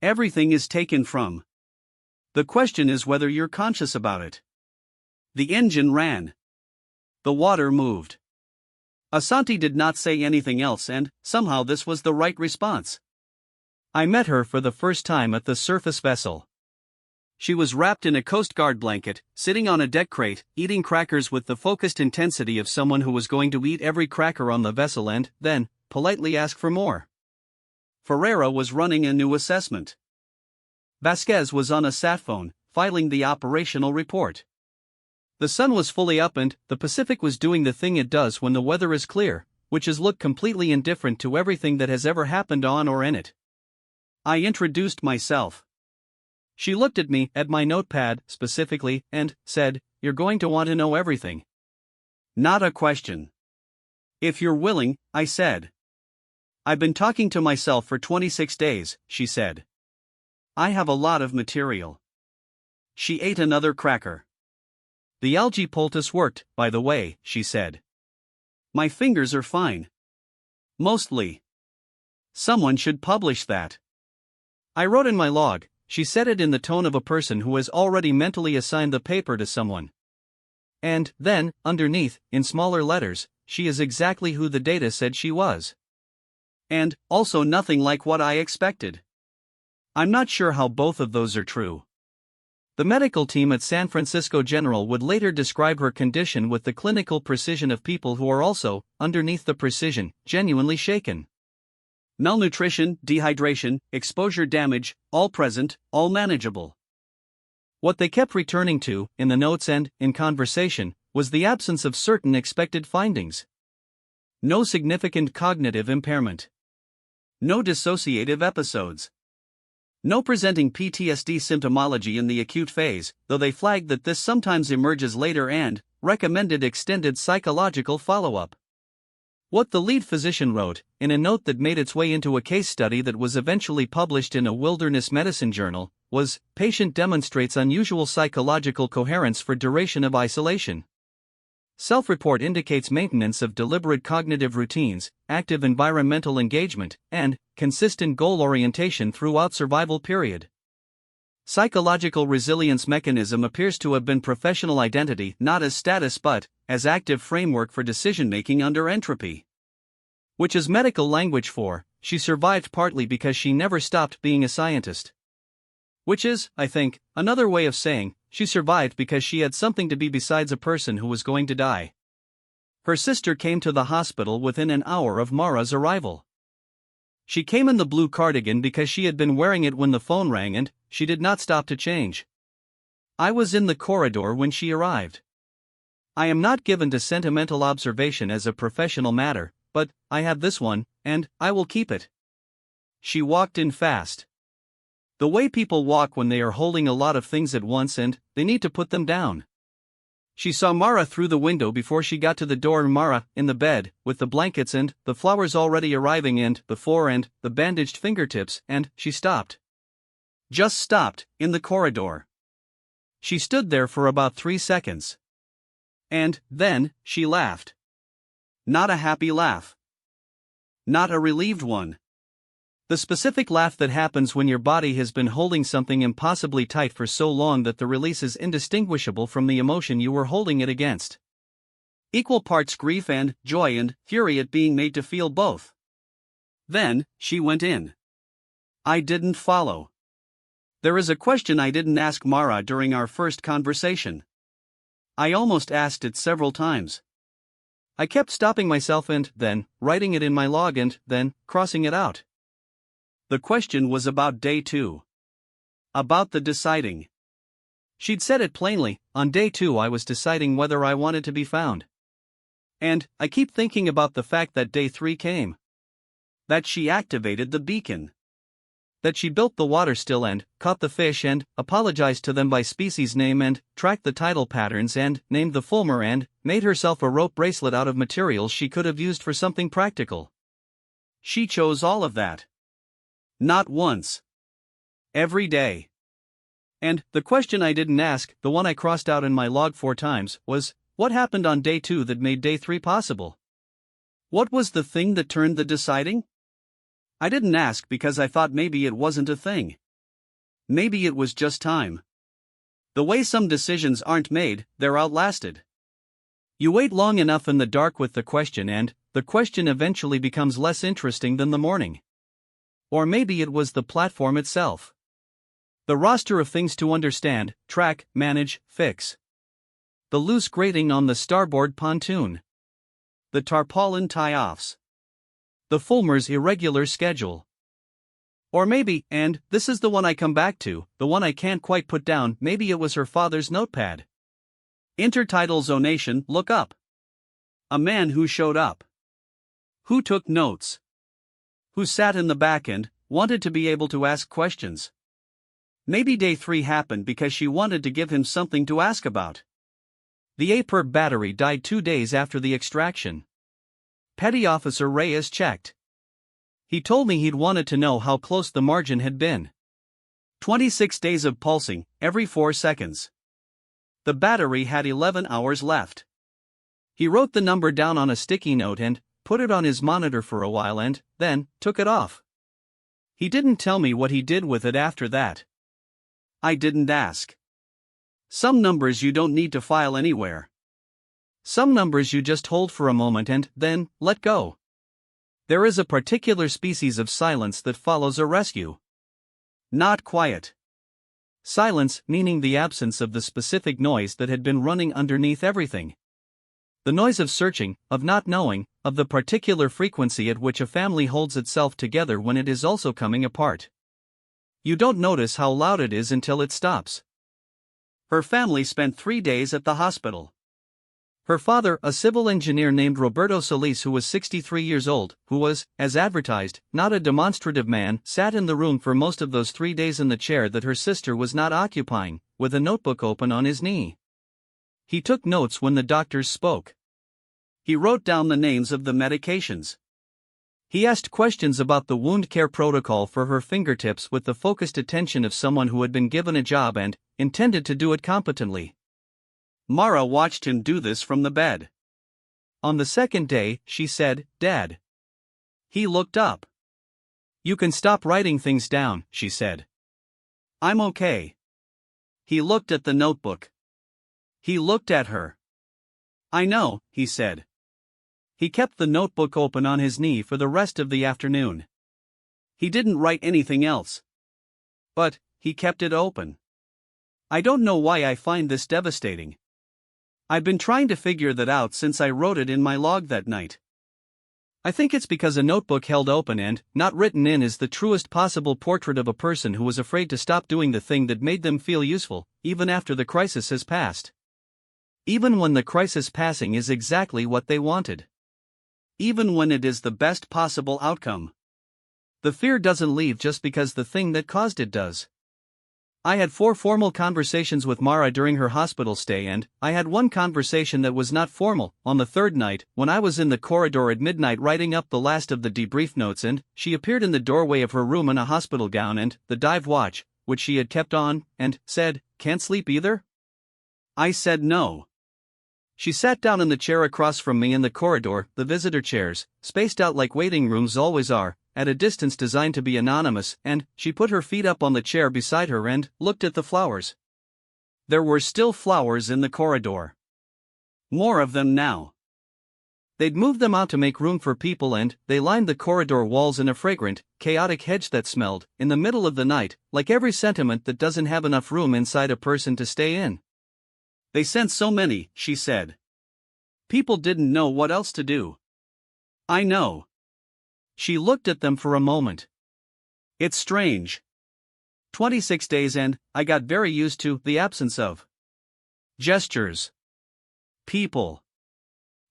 Everything is taken from. The question is whether you're conscious about it." The engine ran. The water moved. Asante did not say anything else, and somehow this was the right response. I met her for the first time at the surface vessel. She was wrapped in a Coast Guard blanket, sitting on a deck crate, eating crackers with the focused intensity of someone who was going to eat every cracker on the vessel and, then, politely ask for more. Ferreira was running a new assessment. Vasquez was on a sat phone, filing the operational report. The sun was fully up and the Pacific was doing the thing it does when the weather is clear, which is look completely indifferent to everything that has ever happened on or in it. I introduced myself. She looked at me, at my notepad, specifically, and said, "You're going to want to know everything." Not a question. "If you're willing," I said. "I've been talking to myself for 26 days, she said. "I have a lot of material." She ate another cracker. "The algae poultice worked, by the way," she said. "My fingers are fine. Mostly. Someone should publish that." I wrote in my log. She said it in the tone of a person who has already mentally assigned the paper to someone. And, then, underneath, in smaller letters, she is exactly who the data said she was. And, also nothing like what I expected. I'm not sure how both of those are true. The medical team at San Francisco General would later describe her condition with the clinical precision of people who are also, underneath the precision, genuinely shaken. Malnutrition, dehydration, exposure damage, all present, all manageable. What they kept returning to, in the notes and, in conversation, was the absence of certain expected findings. No significant cognitive impairment. No dissociative episodes. No presenting PTSD symptomology in the acute phase, though they flagged that this sometimes emerges later and recommended extended psychological follow-up. What the lead physician wrote, in a note that made its way into a case study that was eventually published in a wilderness medicine journal, was, "Patient demonstrates unusual psychological coherence for duration of isolation." Self-report indicates maintenance of deliberate cognitive routines, active environmental engagement, and consistent goal orientation throughout survival period. Psychological resilience mechanism appears to have been professional identity not as status but as active framework for decision-making under entropy. Which is medical language for, she survived partly because she never stopped being a scientist. Which is, I think, another way of saying, she survived because she had something to be besides a person who was going to die. Her sister came to the hospital within an hour of Mara's arrival. She came in the blue cardigan because she had been wearing it when the phone rang and she did not stop to change. I was in the corridor when she arrived. I am not given to sentimental observation as a professional matter, but I have this one, and I will keep it. She walked in fast. The way people walk when they are holding a lot of things at once and they need to put them down. She saw Mara through the window before she got to the door. Mara, in the bed, with the blankets and the flowers already arriving and the floor and the bandaged fingertips, and she stopped. Just stopped, in the corridor. She stood there for about 3 seconds. And then, she laughed. Not a happy laugh. Not a relieved one. The specific laugh that happens when your body has been holding something impossibly tight for so long that the release is indistinguishable from the emotion you were holding it against. Equal parts grief and joy and fury at being made to feel both. Then, she went in. I didn't follow. There is a question I didn't ask Mara during our first conversation. I almost asked it several times. I kept stopping myself and then writing it in my log and then crossing it out. The question was about day 2. About the deciding. She'd said it plainly, on day 2 I was deciding whether I wanted to be found. And I keep thinking about the fact that day 3 came. That she activated the beacon. That she built the water still and caught the fish and apologized to them by species name and tracked the tidal patterns and named the fulmar and made herself a rope bracelet out of materials she could have used for something practical. She chose all of that. Not once. Every day. And the question I didn't ask, the one I crossed out in my log 4 times, was, what happened on day 2 that made day 3 possible? What was the thing that turned the deciding? I didn't ask because I thought maybe it wasn't a thing. Maybe it was just time. The way some decisions aren't made, they're outlasted. You wait long enough in the dark with the question and the question eventually becomes less interesting than the morning. Or maybe it was the platform itself. The roster of things to understand, track, manage, fix. The loose grating on the starboard pontoon. The tarpaulin tie-offs. The fulmar's irregular schedule. Or maybe, and this is the one I come back to, the one I can't quite put down, maybe it was her father's notepad. Intertidal zonation, look up. A man who showed up. Who took notes. Who sat in the back and wanted to be able to ask questions. Maybe day 3 happened because she wanted to give him something to ask about. The APER battery died 2 days after the extraction. Petty Officer Reyes checked. He told me he'd wanted to know how close the margin had been. 26 days of pulsing, every 4 seconds. The battery had 11 hours left. He wrote the number down on a sticky note and put it on his monitor for a while and then took it off. He didn't tell me what he did with it after that. I didn't ask. Some numbers you don't need to file anywhere. Some numbers you just hold for a moment and then let go. There is a particular species of silence that follows a rescue. Not quiet. Silence meaning the absence of the specific noise that had been running underneath everything. The noise of searching, of not knowing, of the particular frequency at which a family holds itself together when it is also coming apart. You don't notice how loud it is until it stops. Her family spent 3 days at the hospital. Her father, a civil engineer named Roberto Solis who was 63 years old, who was, as advertised, not a demonstrative man, sat in the room for most of those 3 days in the chair that her sister was not occupying, with a notebook open on his knee. He took notes when the doctors spoke. He wrote down the names of the medications. He asked questions about the wound care protocol for her fingertips with the focused attention of someone who had been given a job and intended to do it competently. Mara watched him do this from the bed. On the second day, she said, "Dad." He looked up. "You can stop writing things down," she said. "I'm okay." He looked at the notebook. He looked at her. "I know," he said. He kept the notebook open on his knee for the rest of the afternoon. He didn't write anything else. But he kept it open. I don't know why I find this devastating. I've been trying to figure that out since I wrote it in my log that night. I think it's because a notebook held open and not written in is the truest possible portrait of a person who was afraid to stop doing the thing that made them feel useful, even after the crisis has passed. Even when the crisis passing is exactly what they wanted. Even when it is the best possible outcome. The fear doesn't leave just because the thing that caused it does. I had 4 formal conversations with Mara during her hospital stay, and I had one conversation that was not formal, on the third night, when I was in the corridor at midnight writing up the last of the debrief notes, and she appeared in the doorway of her room in a hospital gown and the dive watch, which she had kept on, and said, "Can't sleep either?" I said no. She sat down in the chair across from me in the corridor, the visitor chairs, spaced out like waiting rooms always are, at a distance designed to be anonymous, and she put her feet up on the chair beside her and looked at the flowers. There were still flowers in the corridor. More of them now. They'd moved them out to make room for people, and they lined the corridor walls in a fragrant, chaotic hedge that smelled, in the middle of the night, like every sentiment that doesn't have enough room inside a person to stay in. They sent so many, she said. People didn't know what else to do. I know. She looked at them for a moment. It's strange. 26 days and I got very used to the absence of gestures. People.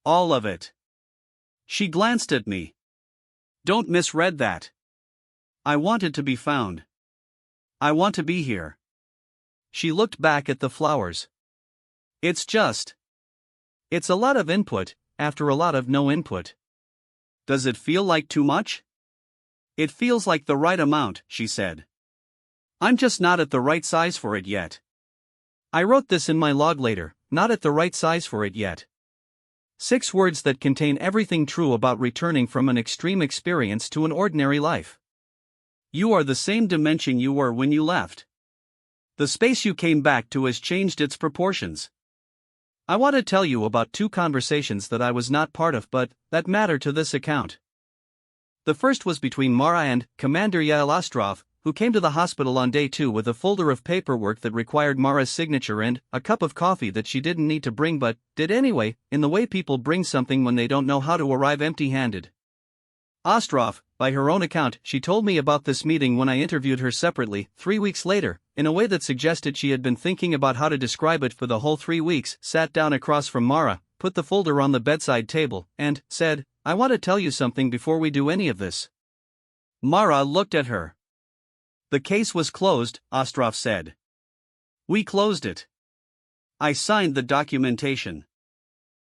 All of it. She glanced at me. Don't misread that. I wanted to be found. I want to be here. She looked back at the flowers. It's a lot of input, after a lot of no input. Does it feel like too much? It feels like the right amount, she said. I'm just not at the right size for it yet. I wrote this in my log later, not at the right size for it yet. 6 words that contain everything true about returning from an extreme experience to an ordinary life. You are the same dimension you were when you left. The space you came back to has changed its proportions. I want to tell you about 2 conversations that I was not part of but that matter to this account. The first was between Mara and Commander Yael Ostrov, who came to the hospital on day 2 with a folder of paperwork that required Mara's signature and a cup of coffee that she didn't need to bring but did anyway, in the way people bring something when they don't know how to arrive empty-handed. Ostrov, by her own account, she told me about this meeting when I interviewed her separately, 3 weeks later, in a way that suggested she had been thinking about how to describe it for the whole 3 weeks, sat down across from Mara, put the folder on the bedside table, and said, "I want to tell you something before we do any of this." Mara looked at her. "The case was closed," Ostrov said. "We closed it. I signed the documentation.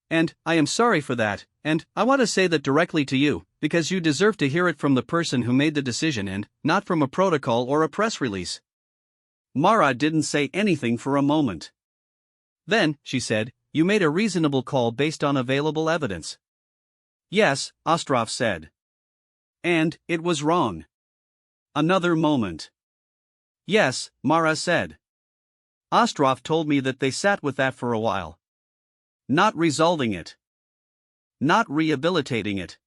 And I am sorry for that, and I want to say that directly to you, because you deserve to hear it from the person who made the decision and not from a protocol or a press release." Mara didn't say anything for a moment. Then, she said, "You made a reasonable call based on available evidence." "Yes," Ostrov said. "And it was wrong." Another moment. "Yes," Mara said. Ostrov told me that they sat with that for a while. Not resolving it. Not rehabilitating it.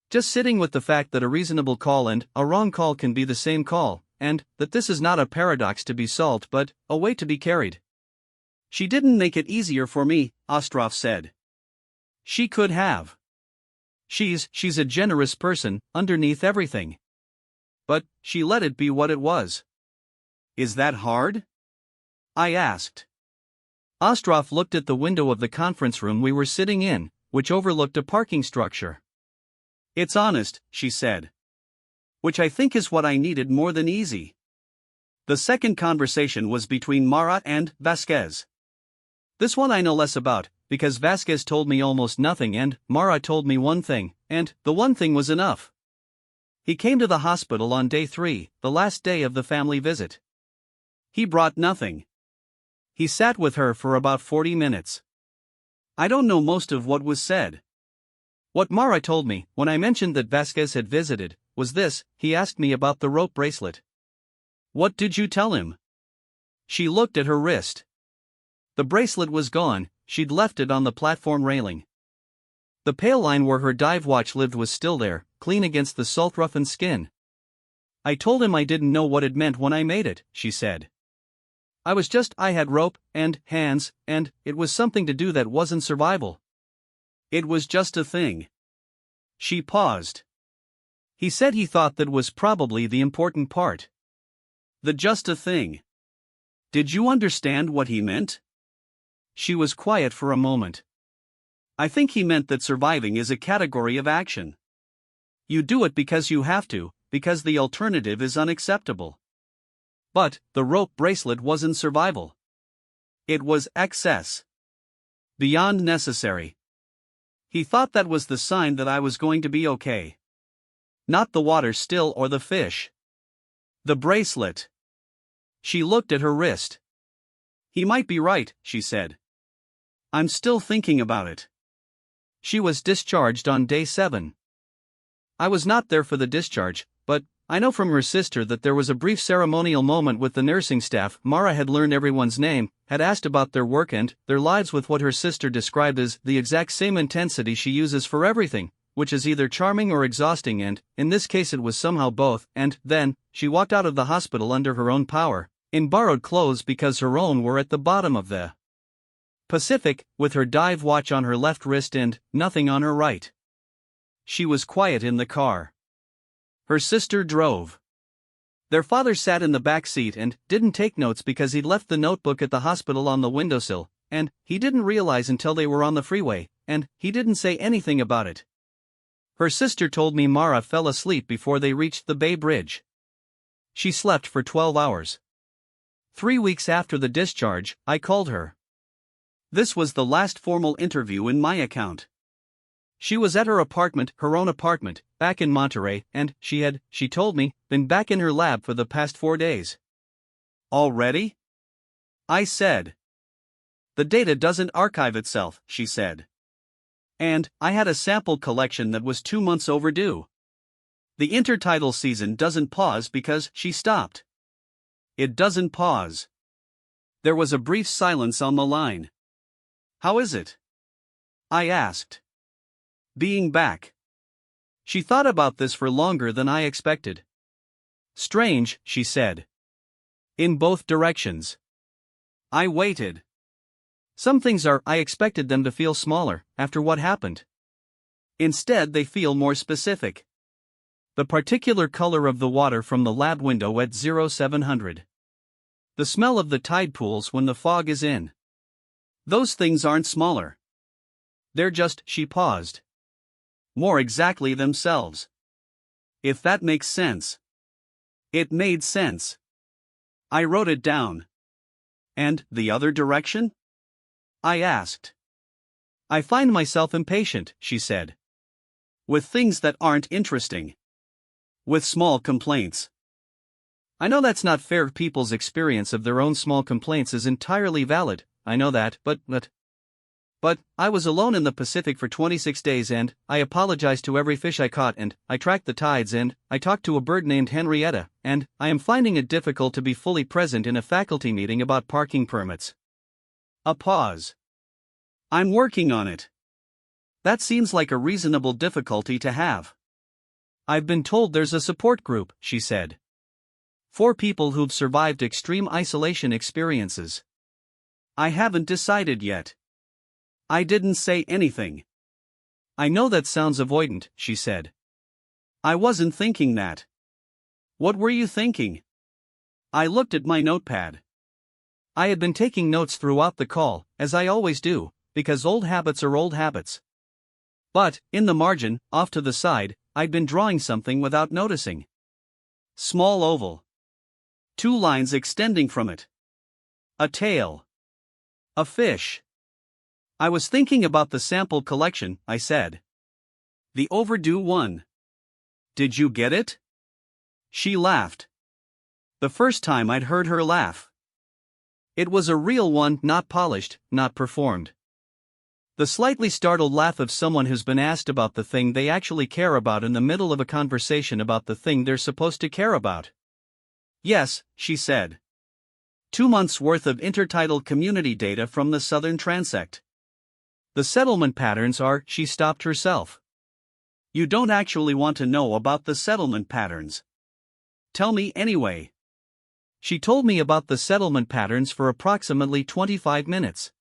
Just sitting with the fact that a reasonable call and a wrong call can be the same call, and that this is not a paradox to be solved but a way to be carried. "She didn't make it easier for me," Ostrov said. "She could have. She's a generous person, underneath everything. But she let it be what it was." "Is that hard?" I asked. Ostrov looked at the window of the conference room we were sitting in, which overlooked a parking structure. "It's honest," she said. "Which I think is what I needed more than easy." The second conversation was between Mara and Vasquez. This one I know less about, because Vasquez told me almost nothing and Mara told me one thing, and the one thing was enough. He came to the hospital on day 3, the last day of the family visit. He brought nothing. He sat with her for about 40 minutes. I don't know most of what was said. What Mara told me, when I mentioned that Vasquez had visited, was this: he asked me about the rope bracelet. What did you tell him? She looked at her wrist. The bracelet was gone, she'd left it on the platform railing. The pale line where her dive watch lived was still there, clean against the salt-roughened skin. I told him I didn't know what it meant when I made it, she said. I had rope, and hands, and it was something to do that wasn't survival. It was just a thing. She paused. He said he thought that was probably the important part. The just a thing. Did you understand what he meant? She was quiet for a moment. I think he meant that surviving is a category of action. You do it because you have to, because the alternative is unacceptable. But the rope bracelet wasn't survival. It was excess. Beyond necessary. He thought that was the sign that I was going to be okay. Not the water still or the fish. The bracelet. She looked at her wrist. He might be right, she said. I'm still thinking about it. She was discharged on day 7. I was not there for the discharge, but I know from her sister that there was a brief ceremonial moment with the nursing staff. Mara had learned everyone's name, had asked about their work and their lives with what her sister described as the exact same intensity she uses for everything, which is either charming or exhausting, and, in this case, it was somehow both. And then, she walked out of the hospital under her own power, in borrowed clothes because her own were at the bottom of the Pacific, with her dive watch on her left wrist and nothing on her right. She was quiet in the car. Her sister drove. Their father sat in the back seat and didn't take notes because he'd left the notebook at the hospital on the windowsill, and he didn't realize until they were on the freeway, and he didn't say anything about it. Her sister told me Mara fell asleep before they reached the Bay Bridge. She slept for 12 hours. 3 weeks after the discharge, I called her. This was the last formal interview in my account. She was at her apartment, her own apartment, back in Monterey, and she told me, been back in her lab for the past 4 days. Already? I said. The data doesn't archive itself, she said. And I had a sample collection that was 2 months overdue. The intertidal season doesn't pause because she stopped. It doesn't pause. There was a brief silence on the line. How is it? I asked. Being back. She thought about this for longer than I expected. Strange, she said. In both directions. I waited. Some things I expected them to feel smaller, after what happened. Instead, they feel more specific. The particular color of the water from the lab window at 0700. The smell of the tide pools when the fog is in. Those things aren't smaller. They're just, she paused. More exactly themselves. If that makes sense. It made sense. I wrote it down. And the other direction? I asked. I find myself impatient, she said. With things that aren't interesting. With small complaints. I know that's not fair. People's experience of their own small complaints is entirely valid, I know that, but I was alone in the Pacific for 26 days and I apologized to every fish I caught and I tracked the tides and I talked to a bird named Henrietta and I am finding it difficult to be fully present in a faculty meeting about parking permits. A pause. I'm working on it. That seems like a reasonable difficulty to have. I've been told there's a support group, she said. For people who've survived extreme isolation experiences. I haven't decided yet. I didn't say anything. I know that sounds avoidant, she said. I wasn't thinking that. What were you thinking? I looked at my notepad. I had been taking notes throughout the call, as I always do, because old habits are old habits. But, in the margin, off to the side, I'd been drawing something without noticing. Small oval. 2 lines extending from it. A tail. A fish. I was thinking about the sample collection, I said. The overdue one. Did you get it? She laughed. The first time I'd heard her laugh. It was a real one, not polished, not performed. The slightly startled laugh of someone who's been asked about the thing they actually care about in the middle of a conversation about the thing they're supposed to care about. Yes, she said. 2 months' worth of intertidal community data from the southern transect. The settlement patterns are, she stopped herself. You don't actually want to know about the settlement patterns. Tell me anyway. She told me about the settlement patterns for approximately 25 minutes.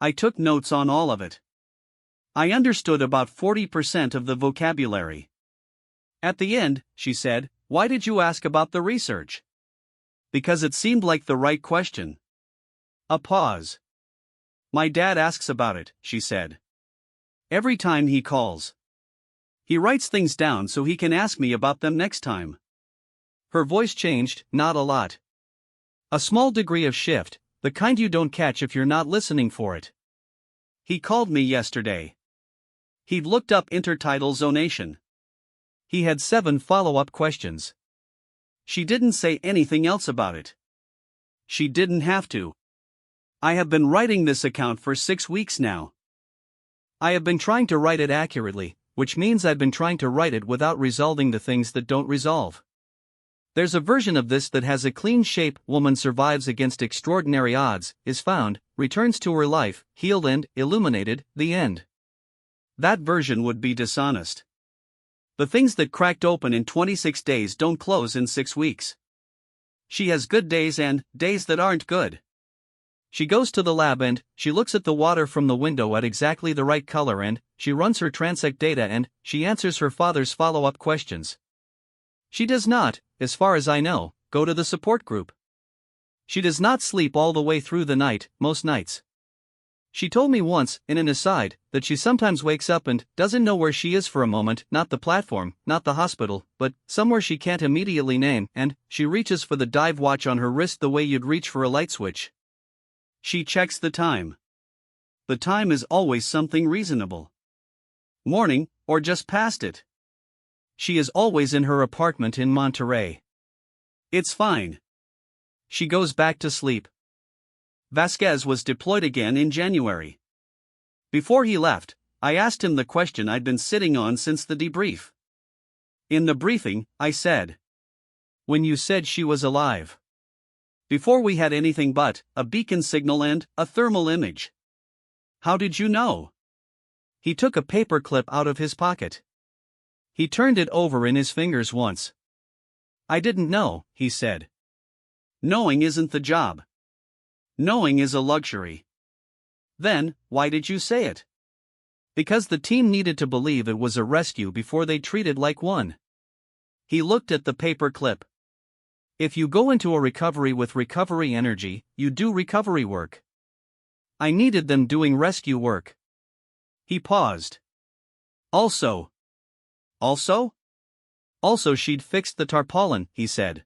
I took notes on all of it. I understood about 40% of the vocabulary. At the end, she said, "Why did you ask about the research?" Because it seemed like the right question. A pause. My dad asks about it, she said. Every time he calls. He writes things down so he can ask me about them next time. Her voice changed, not a lot. A small degree of shift, the kind you don't catch if you're not listening for it. He called me yesterday. He'd looked up intertidal zonation. He had 7 follow-up questions. She didn't say anything else about it. She didn't have to. I have been writing this account for 6 weeks now. I have been trying to write it accurately, which means I've been trying to write it without resolving the things that don't resolve. There's a version of this that has a clean shape: woman survives against extraordinary odds, is found, returns to her life, healed and illuminated, the end. That version would be dishonest. The things that cracked open in 26 days don't close in 6 weeks. She has good days and days that aren't good. She goes to the lab and she looks at the water from the window at exactly the right color and she runs her transect data and she answers her father's follow-up questions. She does not, as far as I know, go to the support group. She does not sleep all the way through the night, most nights. She told me once, in an aside, that she sometimes wakes up and doesn't know where she is for a moment, not the platform, not the hospital, but somewhere she can't immediately name, and she reaches for the dive watch on her wrist the way you'd reach for a light switch. She checks the time. The time is always something reasonable. Morning, or just past it. She is always in her apartment in Monterey. It's fine. She goes back to sleep. Vasquez was deployed again in January. Before he left, I asked him the question I'd been sitting on since the debrief. In the briefing, I said, "When you said she was alive. Before we had anything but a beacon signal and a thermal image. How did you know?" He took a paper clip out of his pocket. He turned it over in his fingers once. "I didn't know," he said. Knowing isn't the job. Knowing is a luxury. Then, why did you say it? Because the team needed to believe it was a rescue before they treated like one. He looked at the paper clip. If you go into a recovery with recovery energy, you do recovery work. I needed them doing rescue work. He paused. Also, she'd fixed the tarpaulin, he said.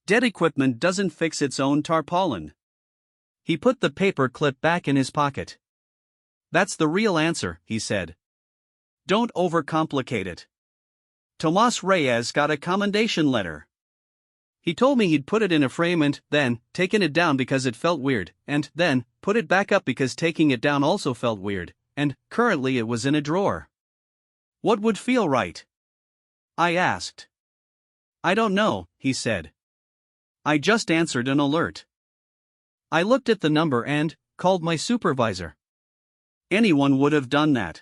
Dead equipment doesn't fix its own tarpaulin. He put the paper clip back in his pocket. That's the real answer, he said. Don't overcomplicate it. Tomas Reyes got a commendation letter. He told me he'd put it in a frame and then taken it down because it felt weird, and then put it back up because taking it down also felt weird, and currently it was in a drawer. What would feel right? I asked. I don't know, he said. I just answered an alert. I looked at the number and called my supervisor. Anyone would have done that.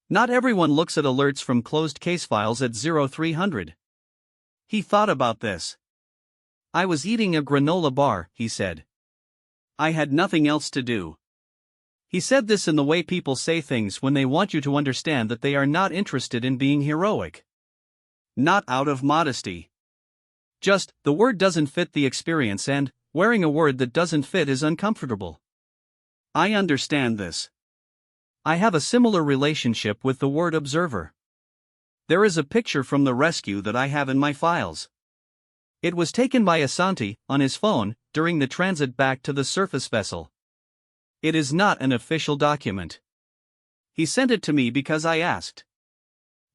Not everyone looks at alerts from closed case files at 0300. He thought about this. I was eating a granola bar, he said. I had nothing else to do. He said this in the way people say things when they want you to understand that they are not interested in being heroic. Not out of modesty. Just, the word doesn't fit the experience and wearing a word that doesn't fit is uncomfortable. I understand this. I have a similar relationship with the word observer. There is a picture from the rescue that I have in my files. It was taken by Asante, on his phone, during the transit back to the surface vessel. It is not an official document. He sent it to me because I asked.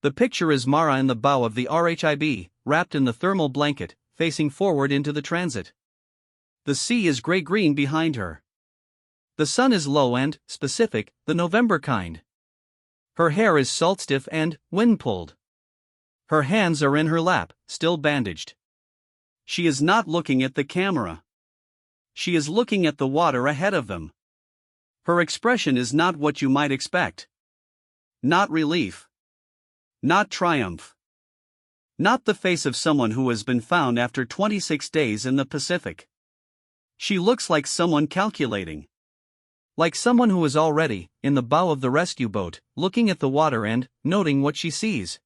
The picture is Mara in the bow of the RHIB, wrapped in the thermal blanket, facing forward into the transit. The sea is gray-green behind her. The sun is low and specific, the November kind. Her hair is salt-stiff and wind-pulled. Her hands are in her lap, still bandaged. She is not looking at the camera. She is looking at the water ahead of them. Her expression is not what you might expect. Not relief. Not triumph. Not the face of someone who has been found after 26 days in the Pacific. She looks like someone calculating. Like someone who is already, in the bow of the rescue boat, looking at the water and noting what she sees.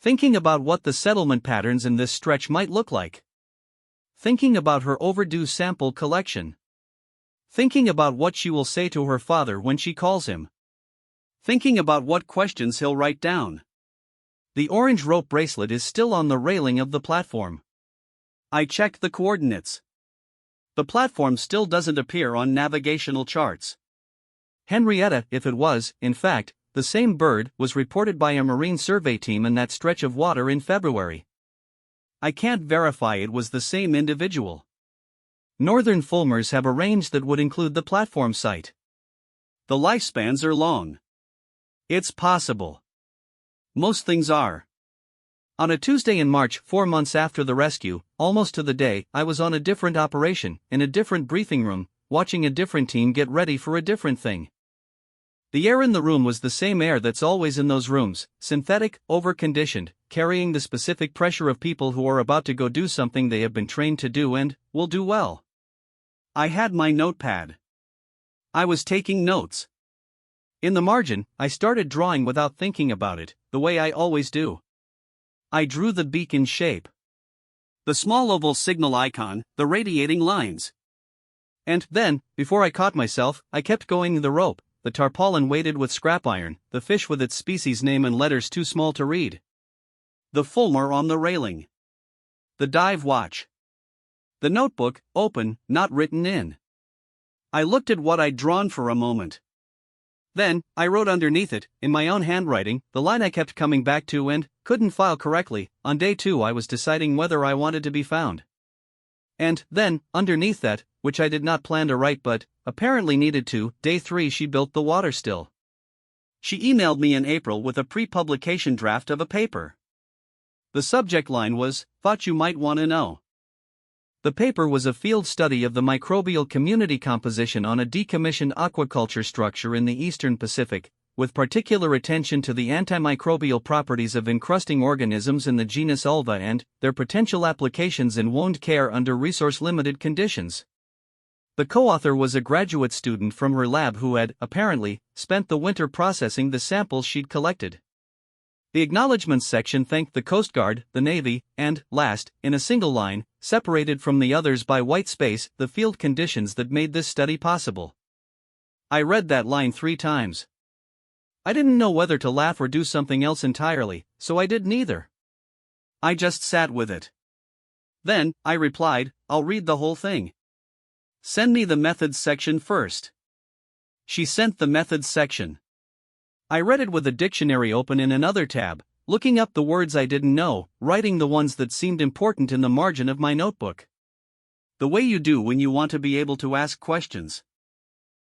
Thinking about what the settlement patterns in this stretch might look like. Thinking about her overdue sample collection. Thinking about what she will say to her father when she calls him. Thinking about what questions he'll write down. The orange rope bracelet is still on the railing of the platform. I checked the coordinates. The platform still doesn't appear on navigational charts. Henrietta, if it was, in fact, the same bird, was reported by a marine survey team in that stretch of water in February. I can't verify it was the same individual. Northern Fulmars have a range that would include the platform site. The lifespans are long. It's possible. Most things are. On a Tuesday in March, 4 months after the rescue, almost to the day, I was on a different operation, in a different briefing room, watching a different team get ready for a different thing. The air in the room was the same air that's always in those rooms, synthetic, over-conditioned, carrying the specific pressure of people who are about to go do something they have been trained to do and will do well. I had my notepad. I was taking notes. In the margin, I started drawing without thinking about it, the way I always do. I drew the beacon shape. The small oval signal icon, the radiating lines. And then, before I caught myself, I kept going the rope, the tarpaulin weighted with scrap iron, the fish with its species name in letters too small to read. The Fulmar on the railing. The dive watch. The notebook, open, not written in. I looked at what I'd drawn for a moment. Then, I wrote underneath it, in my own handwriting, the line I kept coming back to and couldn't file correctly. On day 2 I was deciding whether I wanted to be found. And then, underneath that, which I did not plan to write but apparently needed to, day 3 she built the water still. She emailed me in April with a pre-publication draft of a paper. The subject line was, "Thought you might want to know." The paper was a field study of the microbial community composition on a decommissioned aquaculture structure in the eastern Pacific, with particular attention to the antimicrobial properties of encrusting organisms in the genus Ulva and their potential applications in wound care under resource-limited conditions. The co-author was a graduate student from her lab who had, apparently, spent the winter processing the samples she'd collected. The acknowledgements section thanked the Coast Guard, the Navy, and, last, in a single line, separated from the others by white space, the field conditions that made this study possible. I read that line 3 times. I didn't know whether to laugh or do something else entirely, so I did neither. I just sat with it. Then, I replied, "I'll read the whole thing. Send me the methods section first." She sent the methods section. I read it with a dictionary open in another tab, looking up the words I didn't know, writing the ones that seemed important in the margin of my notebook. The way you do when you want to be able to ask questions.